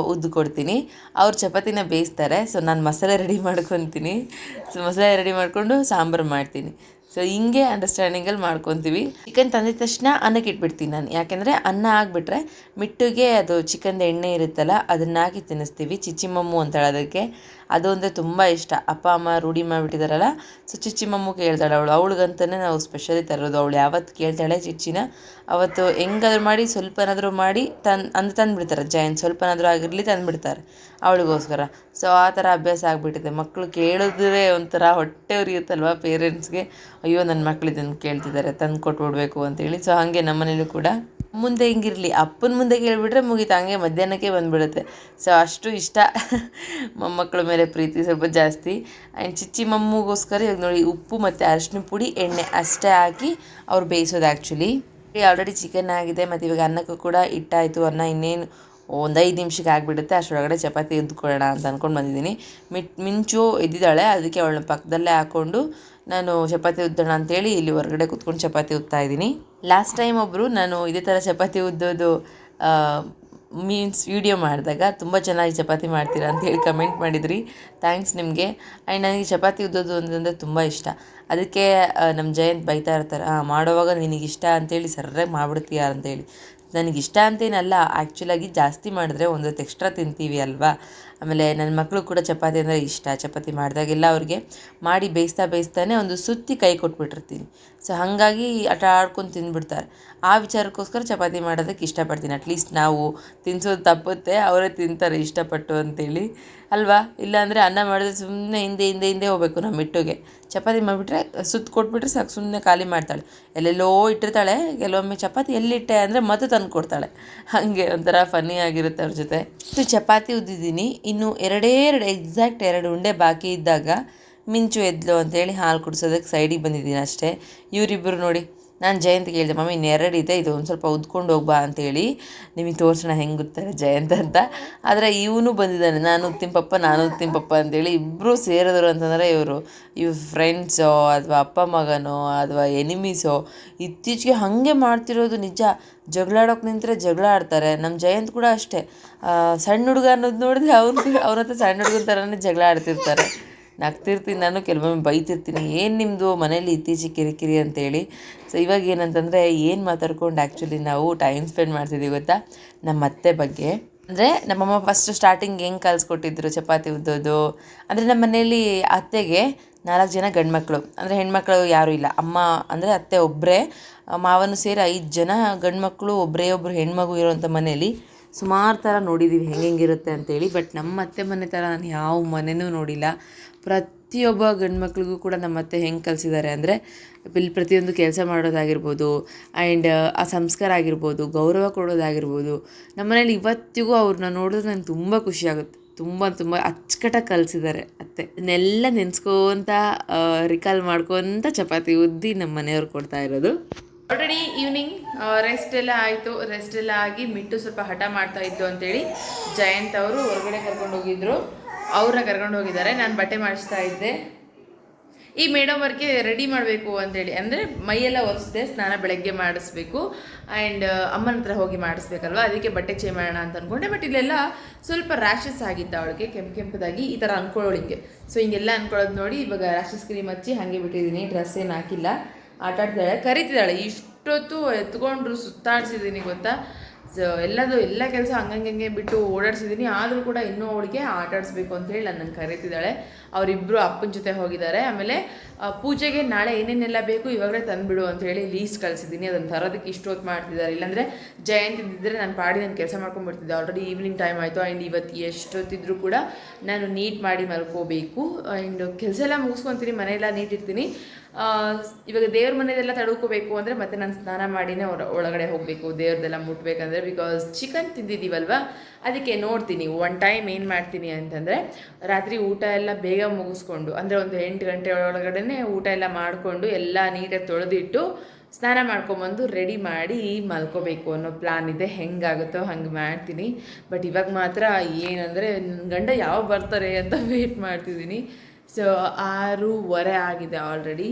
ಕೊಡ್ತೀನಿ, ಅವ್ರು ಚಪಾತಿನ ಬೇಯಿಸ್ತಾರೆ. ಸೊ ನಾನು ಮಸಾಲೆ ರೆಡಿ ಮಾಡ್ಕೊತೀನಿ. ಸೊ ಮಸಾಲೆ ರೆಡಿ ಮಾಡಿಕೊಂಡು ಸಾಂಬಾರು ಮಾಡ್ತೀನಿ. ಸೊ ಹಿಂಗೆ ಅಂಡರ್ಸ್ಟ್ಯಾಂಡಿಂಗಲ್ಲಿ ಮಾಡ್ಕೊತೀವಿ. ಚಿಕನ್ ತಂದಿದ ತಕ್ಷಣ ಅನ್ನಕ್ಕೆ ಇಟ್ಬಿಡ್ತೀನಿ ನಾನು. ಯಾಕೆಂದರೆ ಅನ್ನ ಆಗಿಬಿಟ್ರೆ ಮಿಟ್ಟಿಗೆ ಅದು ಚಿಕನ್ದು ಎಣ್ಣೆ ಇರುತ್ತಲ್ಲ ಅದನ್ನ ಹಾಕಿ ತಿನ್ನಿಸ್ತೀವಿ. ಚಿಚ್ಚಿಮಮ್ಮು ಅಂತಾಳೆ ಅದಕ್ಕೆ. ಅದು ಅಂದರೆ ತುಂಬ ಇಷ್ಟ. ಅಪ್ಪ ಅಮ್ಮ ರೂಢಿ ಮಾಡಿಬಿಟ್ಟಿದ್ದಾರಲ್ಲ. ಸೊ ಚಿಚ್ಚಿಮಮ್ಮು ಕೇಳ್ತಾಳೆ ಅವಳಿಗಂತಲೇ ನಾವು ಸ್ಪೆಷಲಿ ತರೋದು. ಅವಳು ಯಾವತ್ತು ಕೇಳ್ತಾಳೆ ಚಿಚ್ಚಿನ, ಅವತ್ತು ಹೆಂಗಾದ್ರೂ ಮಾಡಿ ಸ್ವಲ್ಪನಾದರೂ ಮಾಡಿ ತಂದುಬಿಡ್ತಾರೆ. ಜಯಂತ್ ಸ್ವಲ್ಪನಾದರೂ ಆಗಿರಲಿ ತಂದುಬಿಡ್ತಾರೆ ಅವಳಿಗೋಸ್ಕರ. ಸೊ ಆ ಥರ ಅಭ್ಯಾಸ ಆಗಿಬಿಟ್ಟಿದೆ. ಮಕ್ಕಳು ಕೇಳಿದ್ರೆ ಒಂಥರ ಹೊಟ್ಟೆ ಉರಿಯುತ್ತಲ್ವ ಪೇರೆಂಟ್ಸ್ಗೆ, ಅಯ್ಯೋ ನನ್ನ ಮಕ್ಳು ಇದನ್ನು ಕೇಳ್ತಿದ್ದಾರೆ, ತಂದು ಕೊಟ್ಬಿಡ್ಬೇಕು ಅಂತೇಳಿ. ಸೊ ಹಾಗೆ ನಮ್ಮ ಮನೇಲೂ ಕೂಡ ಮುಂದೆ ಹಿಂಗಿರಲಿ, ಅಪ್ಪನ ಮುಂದೆ ಕೇಳಿಬಿಟ್ರೆ ಮುಗೀತು, ಹಂಗೆ ಮಧ್ಯಾಹ್ನಕ್ಕೆ ಬಂದುಬಿಡುತ್ತೆ. ಸೊ ಅಷ್ಟು ಇಷ್ಟ ಮೊಮ್ಮಕ್ಕಳ ಮೇಲೆ ಪ್ರೀತಿ ಸ್ವಲ್ಪ ಜಾಸ್ತಿ. ಆ್ಯಂಡ್ ಚಿಚ್ಚಿ ಮಮ್ಮಗೋಸ್ಕರ ಇವಾಗ ನೋಡಿ ಉಪ್ಪು ಮತ್ತು ಅರಿಶಿನ ಪುಡಿ ಎಣ್ಣೆ ಅಷ್ಟೇ ಹಾಕಿ ಅವ್ರು ಬೇಯಿಸೋದು. ಆ್ಯಕ್ಚುಲಿ ಆಲ್ರೆಡಿ ಚಿಕನ್ ಆಗಿದೆ, ಮತ್ತು ಇವಾಗ ಅನ್ನಕ್ಕೂ ಕೂಡ ಇಟ್ಟಾಯಿತು. ಅನ್ನ ಇನ್ನೇನು ಒಂದು 5 ನಿಮಿಷಕ್ಕೆ ಆಗಿಬಿಡುತ್ತೆ. ಅಷ್ಟರೊಳಗಡೆ ಚಪಾತಿ ಎದ್ದುಕೊಳ್ಳೋಣ ಅಂತ ಅಂದ್ಕೊಂಡು ಬಂದಿದ್ದೀನಿ. ಮಿಂಚು ಎದ್ದಿದ್ದಾಳೆ, ಅದಕ್ಕೆ ಅವಳನ್ನ ಪಕ್ಕದಲ್ಲೇ ಹಾಕ್ಕೊಂಡು ನಾನು ಚಪಾತಿ ಉದ್ದೋಣ ಅಂತೇಳಿ ಇಲ್ಲಿ ಹೊರಗಡೆ ಕೂತ್ಕೊಂಡು ಚಪಾತಿ ಉದ್ತಾಯಿದ್ದೀನಿ. ಲಾಸ್ಟ್ ಟೈಮ್ ಒಬ್ಬರು ನಾನು ಇದೇ ಥರ ಚಪಾತಿ ಉದ್ದೋದು ಮೀನ್ಸ್ ವಿಡಿಯೋ ಮಾಡಿದಾಗ ತುಂಬ ಚೆನ್ನಾಗಿ ಚಪಾತಿ ಮಾಡ್ತೀರಾ ಅಂತೇಳಿ ಕಮೆಂಟ್ ಮಾಡಿದ್ರಿ. ಥ್ಯಾಂಕ್ಸ್ ನಿಮಗೆ. ಆ್ಯಂಡ್ ನನಗೆ ಚಪಾತಿ ಉದ್ದೋದು ಅಂತಂದರೆ ತುಂಬ ಇಷ್ಟ. ಅದಕ್ಕೆ ನಮ್ಮ ಜಯಂತ್ ಬೈತಾ ಇರ್ತಾರೆ, ಮಾಡೋವಾಗ ನಿನಗಿಷ್ಟ ಅಂತೇಳಿ ಸರ್ರಾಗಿ ಮಾಡಿಬಿಡ್ತೀಯ ಅಂತೇಳಿ. ನನಗಿಷ್ಟ ಅಂತೇನಲ್ಲ, ಆ್ಯಕ್ಚುಲಾಗಿ ಜಾಸ್ತಿ ಮಾಡಿದ್ರೆ ಒಂದೊತ್ತು ಎಕ್ಸ್ಟ್ರಾ ತಿಂತೀವಿ ಅಲ್ವಾ. ಆಮೇಲೆ ನನ್ನ ಮಕ್ಕಳು ಕೂಡ ಚಪಾತಿ ಅಂದರೆ ಇಷ್ಟ. ಚಪಾತಿ ಮಾಡಿದಾಗೆಲ್ಲ ಅವ್ರಿಗೆ ಮಾಡಿ ಬೇಯಿಸ್ತಾನೆ ಒಂದು ಸುತ್ತಿ ಕೈ ಕೊಟ್ಬಿಟ್ಟಿರ್ತೀನಿ. ಸೊ ಹಾಗಾಗಿ ಆಟ ಆಡ್ಕೊಂಡು ತಿಂದುಬಿಡ್ತಾರೆ. ಆ ವಿಚಾರಕ್ಕೋಸ್ಕರ ಚಪಾತಿ ಮಾಡೋದಕ್ಕೆ ಇಷ್ಟಪಡ್ತೀನಿ. ಅಟ್ಲೀಸ್ಟ್ ನಾವು ತಿನ್ನಿಸೋದು ತಪ್ಪುತ್ತೆ, ಅವರೇ ತಿಂತಾರೆ ಇಷ್ಟಪಟ್ಟು ಅಂತೇಳಿ ಅಲ್ವಾ. ಇಲ್ಲಾಂದರೆ ಅನ್ನ ಮಾಡಿದ್ರೆ ಸುಮ್ಮನೆ ಹಿಂದೆ ಹೋಗಬೇಕು ನಮ್ಮ ಮಿಟ್ಟುಗೆ. ಚಪಾತಿ ಮಾಡಿಬಿಟ್ರೆ ಸುತ್ತ ಕೊಟ್ಬಿಟ್ರೆ ಸಾಕು, ಸುಮ್ಮನೆ ಖಾಲಿ ಮಾಡ್ತಾಳೆ. ಎಲ್ಲೆಲ್ಲೋ ಇಟ್ಟಿರ್ತಾಳೆ. ಕೆಲವೊಮ್ಮೆ ಚಪಾತಿ ಎಲ್ಲಿಟ್ಟೆ ಅಂದರೆ ಮತ್ತೆ ತಂದು ಕೊಡ್ತಾಳೆ. ಹಾಗೆ ಒಂಥರ ಫನ್ನಿ ಆಗಿರುತ್ತೆ ಅವ್ರ ಜೊತೆ. ಇಷ್ಟು ಚಪಾತಿ ಉದ್ದಿದ್ದೀನಿ. ಇನ್ನು ಎಕ್ಸಾಕ್ಟ್ 2 ಉಂಡೆ ಬಾಕಿ ಇದ್ದಾಗ ಮಿಂಚು ಎದ್ಲು ಅಂತೇಳಿ ಹಾಲು ಕುಡಿಸೋದಕ್ಕೆ ಸೈಡಿಗೆ ಬಂದಿದ್ದೀನಿ ಅಷ್ಟೇ. ಇವರಿಬ್ಬರು ನೋಡಿ, ನಾನು ಜಯಂತ್ಗೆ ಹೇಳಿದೆ, ಮಮ್ಮಿ ಇನ್ನು 2 ಇದೆ, ಇದು ಒಂದು ಸ್ವಲ್ಪ ಉದ್ಕೊಂಡು ಹೋಗ್ಬಾ ಅಂತೇಳಿ, ನಿಮಗೆ ತೋರಿಸೋಣ ಹೆಂಗೆ ಉತ್ತಾರೆ ಜಯಂತ್ ಅಂತ. ಆದರೆ ಇವನು ಬಂದಿದ್ದಾನೆ, ನಾನು ಉತ್ತೀನಿ ಪಪ್ಪ ಅಂತೇಳಿ. ಇಬ್ಬರು ಸೇರಿದ್ರು ಅಂತಂದರೆ ಇವ್ರ ಫ್ರೆಂಡ್ಸೋ ಅಥವಾ ಅಪ್ಪ ಮಗನೋ ಅಥವಾ ಎನಿಮೀಸೋ. ಇತ್ತೀಚೆಗೆ ಹಾಗೆ ಮಾಡ್ತಿರೋದು ನಿಜ. ಜಗಳಾಡೋಕೆ ನಿಂತರೆ ಜಗಳ ಆಡ್ತಾರೆ. ನಮ್ಮ ಜಯಂತ್ ಕೂಡ ಅಷ್ಟೇ, ಸಣ್ಣ ಹುಡುಗ ಅನ್ನೋದು ನೋಡಿದ್ರೆ ಅವ್ರ ಹತ್ರ ಸಣ್ಣ ಹುಡುಗನ ಥರನೇ ಜಗಳ ಆಡ್ತಿರ್ತಾರೆ. ನಗ್ತಿರ್ತೀನಿ ನಾನು, ಕೆಲವೊಮ್ಮೆ ಬೈತಿರ್ತೀನಿ, ಏನು ನಿಮ್ಮದು ಮನೇಲಿ ಇತ್ತೀಚೆಗೆ ಕಿರಿಕಿರಿ ಅಂತೇಳಿ. ಸೊ ಇವಾಗ ಏನಂತಂದರೆ ಏನು ಮಾತಾಡ್ಕೊಂಡು ಆ್ಯಕ್ಚುಲಿ ನಾವು ಟೈಮ್ ಸ್ಪೆಂಡ್ ಮಾಡ್ತಿದ್ದೀವಿ ಗೊತ್ತಾ, ನಮ್ಮ ಅತ್ತೆ ಬಗ್ಗೆ. ಅಂದರೆ ನಮ್ಮಮ್ಮ ಫಸ್ಟು ಸ್ಟಾರ್ಟಿಂಗ್ ಹೆಂಗೆ ಕಲಿಸ್ಕೊಟ್ಟಿದ್ರು ಚಪಾತಿ ಉದ್ದೋದು. ಅಂದರೆ ನಮ್ಮ ಮನೆಯಲ್ಲಿ ಅತ್ತೆಗೆ 4 ಜನ ಗಂಡು ಮಕ್ಕಳು, ಅಂದರೆ ಹೆಣ್ಮಕ್ಳು ಯಾರೂ ಇಲ್ಲ. ಅಮ್ಮ ಅಂದರೆ ಅತ್ತೆ ಒಬ್ಬರೇ, ಮಾವನು ಸೇರಿ 5 ಜನ ಗಂಡು ಮಕ್ಕಳು, ಒಬ್ಬರು ಹೆಣ್ಮಗು ಇರೋವಂಥ ಮನೇಲಿ ಸುಮಾರು ಥರ ನೋಡಿದ್ದೀವಿ ಹೆಂಗಿರುತ್ತೆ ಅಂತೇಳಿ. ಬಟ್ ನಮ್ಮ ಅತ್ತೆ ಮನೆ ಥರ ನಾನು ಯಾವ ಮನೆಯೂ ನೋಡಿಲ್ಲ. ಪ್ರತಿಯೊಬ್ಬ ಗಂಡು ಮಕ್ಳಿಗೂ ಕೂಡ ನಮ್ಮ ಅತ್ತೆ ಹೆಂಗೆ ಕಲಿಸಿದ್ದಾರೆ ಅಂದರೆ ಇಲ್ಲಿ ಪ್ರತಿಯೊಂದು ಕೆಲಸ ಮಾಡೋದಾಗಿರ್ಬೋದು, ಆ್ಯಂಡ್ ಆ ಸಂಸ್ಕಾರ ಆಗಿರ್ಬೋದು, ಗೌರವ ಕೊಡೋದಾಗಿರ್ಬೋದು. ನಮ್ಮ ಮನೇಲಿ ಇವತ್ತಿಗೂ ಅವ್ರನ್ನ ನೋಡಿದ್ರೆ ನಂಗೆ ತುಂಬ ಖುಷಿಯಾಗುತ್ತೆ. ತುಂಬ ಅಚ್ಚುಕಟ್ಟಾಗಿ ಕಲಿಸಿದ್ದಾರೆ ಅತ್ತೆ. ಇದನ್ನೆಲ್ಲ ನೆನೆಸ್ಕೊತ ರಿಕಾಲ್ ಮಾಡ್ಕೊತ ಚಪಾತಿ ಉದ್ದಿ ನಮ್ಮ ಮನೆಯವ್ರು ಕೊಡ್ತಾ ಇರೋದು. ಆಲ್ರೆಡಿ ಈವ್ನಿಂಗ್ ರೆಸ್ಟ್ ಎಲ್ಲ ಆಯಿತು. ರೆಸ್ಟ್ ಎಲ್ಲ ಆಗಿ ಮಿಟ್ಟು ಸ್ವಲ್ಪ ಹಠ ಮಾಡ್ತಾ ಇದ್ದು ಅಂತೇಳಿ ಜಯಂತ್ ಅವರು ಹೊರಗಡೆ ಕರ್ಕೊಂಡು ಹೋಗಿದ್ರು. ಅವ್ರನ್ನ ಕರ್ಕೊಂಡು ಹೋಗಿದ್ದಾರೆ. ನಾನು ಬಟ್ಟೆ ಮಾಡಿಸ್ತಾ ಇದ್ದೆ. ಈ ಮೇಡಮ್ ಅವ್ರಿಗೆ ರೆಡಿ ಮಾಡಬೇಕು ಅಂತೇಳಿ, ಅಂದರೆ ಮೈಯೆಲ್ಲ ಒರೆಸ್ದೆ, ಸ್ನಾನ ಬೆಳಗ್ಗೆ ಮಾಡಿಸ್ಬೇಕು, ಆ್ಯಂಡ್ ಅಮ್ಮನ ಹತ್ರ ಹೋಗಿ ಮಾಡಿಸ್ಬೇಕಲ್ವ, ಅದಕ್ಕೆ ಬಟ್ಟೆ ಚೇಂಜ್ ಮಾಡೋಣ ಅಂತ ಅಂದ್ಕೊಂಡೆ. ಬಟ್ ಇಲ್ಲೆಲ್ಲ ಸ್ವಲ್ಪ ರ್ಯಾಷಸ್ ಆಗಿತ್ತು ಅವಳಿಗೆ, ಕೆಂಪದಾಗಿ ಈ ಥರ ಅಂದ್ಕೊಳ್ಳೋಳಿಗೆ. ಸೊ ಹಿಂಗೆಲ್ಲ ಅಂದ್ಕೊಳ್ಳೋದು ನೋಡಿ ಇವಾಗ ರ್ಯಾಷಸ್ ಕ್ರೀಮ್ ಹಚ್ಚಿ ಹಾಗೆ ಬಿಟ್ಟಿದ್ದೀನಿ. ಡ್ರೆಸ್ ಏನು ಹಾಕಿಲ್ಲ. ಆಟಾಡ್ತಾಳೆ, ಕರಿತಿದ್ದಾಳೆ. ಇಷ್ಟೊತ್ತು ಎತ್ಕೊಂಡ್ರು ಸುತ್ತಾಡ್ಸಿದ್ದೀನಿ ಗೊತ್ತಾ. ಸೊ ಎಲ್ಲ ಕೆಲಸ ಹಂಗಂಗೆ ಬಿಟ್ಟು ಓಡಾಡ್ಸಿದ್ದೀನಿ. ಆದರೂ ಕೂಡ ಇನ್ನೂ ಅವಳಿಗೆ ಆಟಾಡಿಸ್ಬೇಕು ಅಂತೇಳಿ ನನ್ನನ್ನು ಕರೀತಿದ್ದಾಳೆ. ಅವರಿಬ್ಬರು ಅಪ್ಪನ ಜೊತೆ ಹೋಗಿದ್ದಾರೆ. ಆಮೇಲೆ ಪೂಜೆಗೆ ನಾಳೆ ಏನೇನೆಲ್ಲ ಬೇಕು ಇವಾಗಲೇ ತಂದುಬಿಡು ಅಂತೇಳಿ ಲೀಸ್ಟ್ ಕಳಿಸಿದ್ದೀನಿ. ಅದನ್ನು ತರೋದಕ್ಕೆ ಇಷ್ಟೊತ್ತು ಮಾಡ್ತಿದ್ದಾರೆ. ಇಲ್ಲಾಂದರೆ ಜಯಂತ್ ಇದ್ದಿದ್ದರೆ ನಾನು ನಾನು ಕೆಲಸ ಮಾಡ್ಕೊಂಡ್ಬಿಡ್ತಿದ್ದೆ. ಆಲ್ರೆಡಿ ಈವ್ನಿಂಗ್ ಟೈಮ್ ಆಯಿತು. ಆ್ಯಂಡ್ ಇವತ್ತು ಎಷ್ಟೊತ್ತಿದ್ರೂ ಕೂಡ ನಾನು ನೀಟ್ ಮಾಡಿ ಮಲ್ಕೋಬೇಕು. ಆ್ಯಂಡ್ ಕೆಲಸ ಎಲ್ಲ ಮುಗಿಸ್ಕೊತೀನಿ, ಮನೆಯೆಲ್ಲ ನೀಟ್ ಇರ್ತೀನಿ. ಇವಾಗ ದೇವ್ರ ಮನೆಯದೆಲ್ಲ ತಡ್ಕೋಬೇಕು ಅಂದರೆ ಮತ್ತೆ ನಾನು ಸ್ನಾನ ಮಾಡಿನೇ ಒಳಗಡೆ ಹೋಗಬೇಕು, ದೇವ್ರದೆಲ್ಲ ಮುಟ್ಬೇಕಂದ್ರೆ. ಬಿಕಾಸ್ ಚಿಕನ್ ತಿಂದಿದ್ದೀವಲ್ವ, ಅದಕ್ಕೆ ನೋಡ್ತೀನಿ ಒನ್ ಟೈಮ್ ಏನು ಮಾಡ್ತೀನಿ ಅಂತಂದರೆ, ರಾತ್ರಿ ಊಟ ಎಲ್ಲ ಬೇಗ ಮುಗಿಸ್ಕೊಂಡು, ಅಂದರೆ ಒಂದು 8 ಗಂಟೆ ಒಳಗಡೆ ಊಟ ಎಲ್ಲ ಮಾಡಿಕೊಂಡು ಎಲ್ಲ ನೀಟಾಗಿ ತೊಳೆದಿಟ್ಟು ಸ್ನಾನ ಮಾಡ್ಕೊಂಬಂದು ರೆಡಿ ಮಾಡಿ ಮಲ್ಕೋಬೇಕು ಅನ್ನೋ ಪ್ಲ್ಯಾನ್ ಇದೆ. ಹೆಂಗಾಗುತ್ತೋ ಹಂಗೆ ಮಾಡ್ತೀನಿ. ಬಟ್ ಇವಾಗ ಮಾತ್ರ ಏನಂದರೆ ಗಂಡ ಯಾವಾಗ ಬರ್ತಾರೆ ಅಂತ ವೇಟ್ ಮಾಡ್ತಿದ್ದೀನಿ. ಸೊ 6:15 ಆಗಿದೆ ಆಲ್ರೆಡಿ.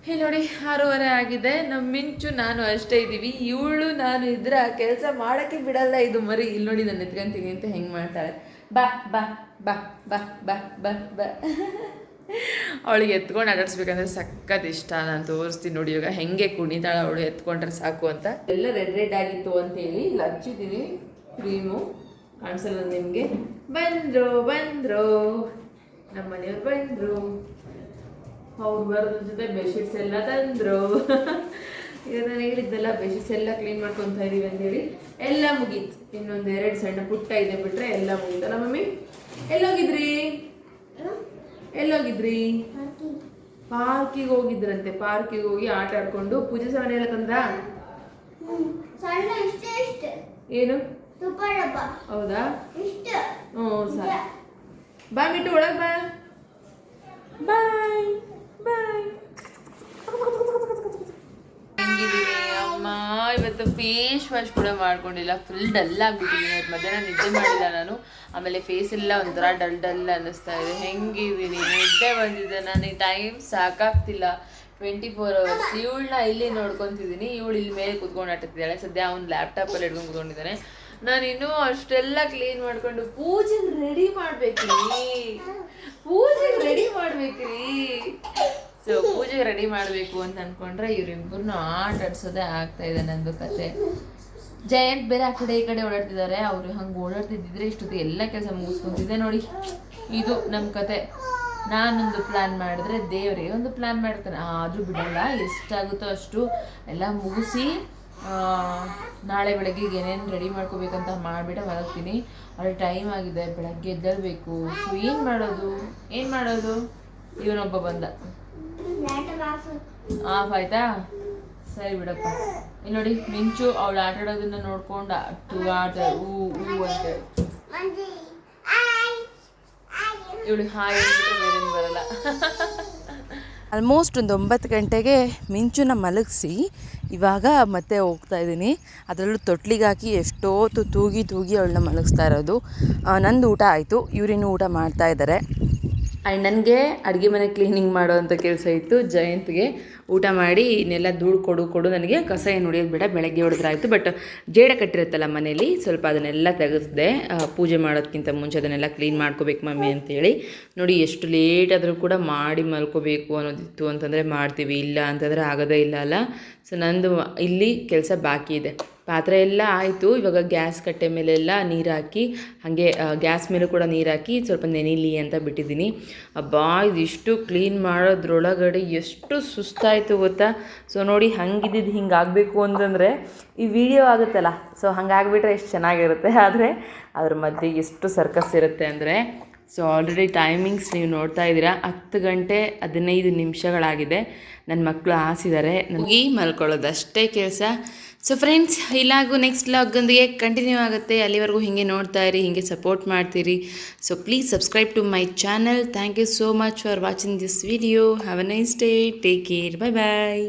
ಇಲ್ಲಿ ನೋಡಿ 6:15 ಆಗಿದೆ. ನಮ್ಮ ಮಿಂಚು ನಾನು ಅಷ್ಟೇ ಇದ್ದೀವಿ. ಇವಳು ನಾನು ಇದ್ರೆ ಆ ಕೆಲಸ ಮಾಡೋಕ್ಕೆ ಬಿಡಲ್ಲ ಇದು ಮರಿ. ಇಲ್ಲಿ ನೋಡಿ ನಾನು ಎತ್ಕೊಂತೀನಿ ಅಂತ ಹೆಂಗೆ ಮಾಡ್ತಾಳೆ. ಬಾ ಬಾ ಬಾ ಬಾ ಬಾ ಬಾ ಬಾ ಅವಳಿಗೆ ಎತ್ಕೊಂಡು ಆಟಾಡಿಸ್ಬೇಕಂದ್ರೆ ಸಖತ್ ಇಷ್ಟ. ನಾನು ತೋರಿಸ್ತೀನಿ ನೋಡಿ ಇವಾಗ ಹೆಂಗೆ ಕುಣಿತಾಳೆ ಅವಳು ಎತ್ಕೊಂಡ್ರೆ ಸಾಕು ಅಂತ. ಎಲ್ಲ ರೆಡ್ ಆಗಿತ್ತು ಅಂತೇಳಿ ಇಲ್ಲಿ ಹಚ್ಚಿದ್ದೀನಿ ಕ್ರೀಮು. ಕಾಣಿಸಲ್ಲ ನಿಮಗೆ. ಬಂದರು ನಮ್ಮ ಮನೆಯವ್ರು ಬಂದರು. ಅವ್ರು ಬರೋದ್ರ ಜೊತೆ ಬೆಡ್ಶೀಟ್ಸ್ ಎಲ್ಲ ತಂದರು. ಈಗ ನಾನು ಹೇಳಿದ್ದೆಲ್ಲ ಬೆಡ್ಶೀಟ್ಸ್ ಎಲ್ಲ ಕ್ಲೀನ್ ಮಾಡ್ಕೊತಾ ಇದ್ದೀವಿ ಅಂತೇಳಿ ಎಲ್ಲ ಮುಗೀತು. ಇನ್ನೊಂದು 2 ಸಣ್ಣ ಪುಟ್ಟ ಇದೆ ಬಿಟ್ಟರೆ ಎಲ್ಲ ಮುಗೀತಲ್ಲ. ಮಮ್ಮಿ ಎಲ್ಲೋಗಿದ್ರಿ? ಪಾರ್ಕಿಗೆ ಹೋಗಿದ್ರಂತೆ. ಪಾರ್ಕಿಗೆ ಹೋಗಿ ಆಟ ಆಡ್ಕೊಂಡು ಪೂಜೆ ಸಾಮಾನು ಎಲ್ಲ ತಂದ್ರ? ಏನು? ಹೌದಾ? ಹ್ಞೂ ಸರಿ. ಬಾ ಮಿಟ್ಟು ಒಳಗೆ ಬಾ. ಬಾಯ್ ಬಾಯ್. ಹೆಂಗಿದ್ದೀನಿ ಅಮ್ಮ? ಇವತ್ತು ಫೇಸ್ ವಾಶ್ ಕೂಡ ಮಾಡ್ಕೊಂಡಿಲ್ಲ. ಫುಲ್ ಡಲ್ ಆಗಿಬಿಟ್ಟಿದ್ದೀನಿ. ಇವತ್ತು ಮಧ್ಯಾಹ್ನ ನಿದ್ದೆ ಮಾಡಿಲ್ಲ ನಾನು. ಆಮೇಲೆ ಫೇಸ್ ಎಲ್ಲ ಒಂಥರ ಡಲ್ ಅನ್ನಿಸ್ತಾ ಇದೆ. ಹೆಂಗಿದ್ದೀನಿ? ನಿದ್ದೆ ಬಂದಿದೆ. ನನಗೆ ಟೈಮ್ ಸಾಕಾಗ್ತಿಲ್ಲ. 24 hours ಇವಳನ್ನ ಇಲ್ಲಿ ನೋಡ್ಕೊತಿದ್ದೀನಿ. ಇವಳು ಇಲ್ಲಿ ಮೇಲೆ ಕುತ್ಕೊಂಡು ಆಡ್ತಿದ್ದಾಳೆ. ಸದ್ಯ ಅವ್ನು ಲ್ಯಾಪ್ಟಾಪಲ್ಲಿ ಹಿಡ್ಕೊಂಡು ಕುತ್ಕೊಂಡಿದ್ದಾನೆ. ನಾನು ಇನ್ನೂ ಅಷ್ಟೆಲ್ಲ ಕ್ಲೀನ್ ಮಾಡ್ಕೊಂಡು ಪೂಜೆಗೆ ರೆಡಿ ಮಾಡ್ಬೇಕ್ರಿ. ಸೊ ಪೂಜೆಗೆ ರೆಡಿ ಮಾಡಬೇಕು ಅಂತ ಅಂದ್ಕೊಂಡ್ರೆ ಇವರಿಬ್ಬರನ್ನು ಆಟ ಆಡ್ಸೋದೇ ಆಗ್ತಾಯಿದೆ ನಂದು ಕತೆ. ಜಯಂತ್ ಬೇರೆ ಆ ಕಡೆ ಈ ಕಡೆ ಓಡಾಡ್ತಿದ್ದಾರೆ. ಅವರು ಹಂಗೆ ಓಡಾಡ್ತಿದ್ದಿದ್ರೆ ಇಷ್ಟೊತ್ತಿಗೆ ಎಲ್ಲ ಕೆಲಸ ಮುಗಿಸ್ಕೊಂತಿದ್ದೆ. ನೋಡಿ ಇದು ನಮ್ಮ ಕತೆ. ನಾನೊಂದು ಪ್ಲ್ಯಾನ್ ಮಾಡಿದ್ರೆ ದೇವರೇ ಒಂದು ಪ್ಲ್ಯಾನ್ ಮಾಡ್ತಾನೆ. ಆದರೂ ಬಿಡಲ್ಲ. ಎಷ್ಟಾಗುತ್ತೋ ಅಷ್ಟು ಎಲ್ಲ ಮುಗಿಸಿ ನಾಳೆ ಬೆಳಗ್ಗೆ ಏನೇನು ರೆಡಿ ಮಾಡ್ಕೋಬೇಕಂತ ಮಾಡಿಬಿಟ್ಟು ಮಲಗ್ತೀನಿ. ಅಲ್ಲಿ ಟೈಮ್ ಆಗಿದೆ, ಬೆಳಗ್ಗೆ ಎದ್ದೇಳಬೇಕು. ಸೊ ಏನು ಮಾಡೋದು? ಇವನೊಬ್ಬ ಬಂದ. ಆಫ್ ಆಯ್ತಾ? ಸರಿ ಬಿಡಪ್ಪ. ಇಲ್ಲಿ ನೋಡಿ ಮಿಂಚು ಅವಳು ಆಟ ಆಡೋದನ್ನ ನೋಡ್ಕೊಂಡು ಆಟ ಹೂ ಅಂತ ಇವಳು ಹಾಯ್ ಅಂದ್ಬಿಟ್ರೆ ಬೇರೆ ಬರಲ್ಲ. ಆಲ್ಮೋಸ್ಟ್ ಒಂದು 9 ಗಂಟೆಗೆ ಮಿಂಚುನ ಮಲಗಿಸಿ ಇವಾಗ ಮತ್ತೆ ಹೋಗ್ತಾ ಇದ್ದೀನಿ. ಅದರಲ್ಲೂ ತೊಟ್ಲಿಗೆ ಹಾಕಿ ಎಷ್ಟೊತ್ತು ತೂಗಿ ಅವಳನ್ನ ಮಲಗಿಸ್ತಾ ಇರೋದು. ನಂದು ಊಟ ಆಯಿತು. ಇವರಿನ್ನೂ ಊಟ ಮಾಡ್ತಾ ಇದ್ದಾರೆ. ಆ್ಯಂಡ್ ನನಗೆ ಅಡುಗೆ ಮನೆ ಕ್ಲೀನಿಂಗ್ ಮಾಡೋವಂಥ ಕೆಲಸ ಇತ್ತು. ಜಯಂತ್ಗೆ ಊಟ ಮಾಡಿ ಇನ್ನೆಲ್ಲ ಧೂಳು ಕೊಡು. ನನಗೆ ಕಸ ಏನು ಹೊಡಿಯೋದು ಬೇಡ, ಬೆಳಗ್ಗೆ ಹೊಡೆದ್ರೆ ಆಯಿತು. ಬಟ್ ಜೇಡ ಕಟ್ಟಿರುತ್ತಲ್ಲ ಮನೇಲಿ, ಸ್ವಲ್ಪ ಅದನ್ನೆಲ್ಲ ತೆಗೆಸ್ದೆ. ಪೂಜೆ ಮಾಡೋದಕ್ಕಿಂತ ಮುಂಚೆ ಅದನ್ನೆಲ್ಲ ಕ್ಲೀನ್ ಮಾಡ್ಕೋಬೇಕು ಮಮ್ಮಿ ಅಂತೇಳಿ. ನೋಡಿ ಎಷ್ಟು ಲೇಟ್ ಆದರೂ ಕೂಡ ಮಾಡಿ ಮಲ್ಕೋಬೇಕು ಅನ್ನೋದಿತ್ತು ಅಂತಂದರೆ ಮಾಡ್ತೀವಿ, ಇಲ್ಲ ಅಂತಂದರೆ ಆಗೋದೇ ಇಲ್ಲ ಅಲ್ಲ. ಸೊ ನಂದು ಇಲ್ಲಿ ಕೆಲಸ ಬಾಕಿ ಇದೆ. ಪಾತ್ರೆ ಎಲ್ಲ ಆಯಿತು. ಇವಾಗ ಗ್ಯಾಸ್ ಕಟ್ಟೆ ಮೇಲೆಲ್ಲ ನೀರು ಹಾಕಿ ಹಾಗೆ ಗ್ಯಾಸ್ ಮೇಲೂ ಕೂಡ ನೀರು ಹಾಕಿ ಸ್ವಲ್ಪ ನೆನೀಲಿ ಅಂತ ಬಿಟ್ಟಿದ್ದೀನಿ. ಅಬ್ಬಾ ಇದಿಷ್ಟು ಕ್ಲೀನ್ ಮಾಡೋದ್ರೊಳಗಡೆ ಎಷ್ಟು ಸುಸ್ತಾಯಿತು ಗೊತ್ತಾ. ಸೊ ನೋಡಿ ಹಂಗಿದ್ದಿದ್ದು ಹಿಂಗೆ ಆಗಬೇಕು ಅಂತಂದರೆ ಈ ವಿಡಿಯೋ ಆಗುತ್ತಲ್ಲ, ಸೊ ಹಂಗಾಗ್ಬಿಟ್ರೆ ಎಷ್ಟು ಚೆನ್ನಾಗಿರುತ್ತೆ. ಆದರೆ ಅದ್ರ ಮಧ್ಯೆ ಎಷ್ಟು ಸರ್ಕಸ್ ಇರುತ್ತೆ ಅಂದರೆ, ಸೊ ಆಲ್ರೆಡಿ ಟೈಮಿಂಗ್ಸ್ ನೀವು ನೋಡ್ತಾ ಇದ್ದೀರಾ, 10 ಗಂಟೆ 15 ನಿಮಿಷಗಳಾಗಿದೆ. ನನ್ನ ಮಕ್ಕಳು ಹಾಸಿದ್ದಾರೆ, ನನಗೆ ಮಲ್ಕೊಳ್ಳೋದಷ್ಟೇ ಕೆಲಸ. ಸೊ ಫ್ರೆಂಡ್ಸ್, ಇಲ್ಲಾಗೂ ನೆಕ್ಸ್ಟ್ ವ್ಲಾಗೊಂದಿಗೆ ಕಂಟಿನ್ಯೂ ಆಗುತ್ತೆ. ಅಲ್ಲಿವರೆಗೂ ಹೀಗೆ ನೋಡ್ತಾ ಇರಿ, ಹೀಗೆ ಸಪೋರ್ಟ್ ಮಾಡ್ತೀರಿ. So please subscribe to my channel. Thank you so much for watching this video. Have a nice day. Take care. Bye bye.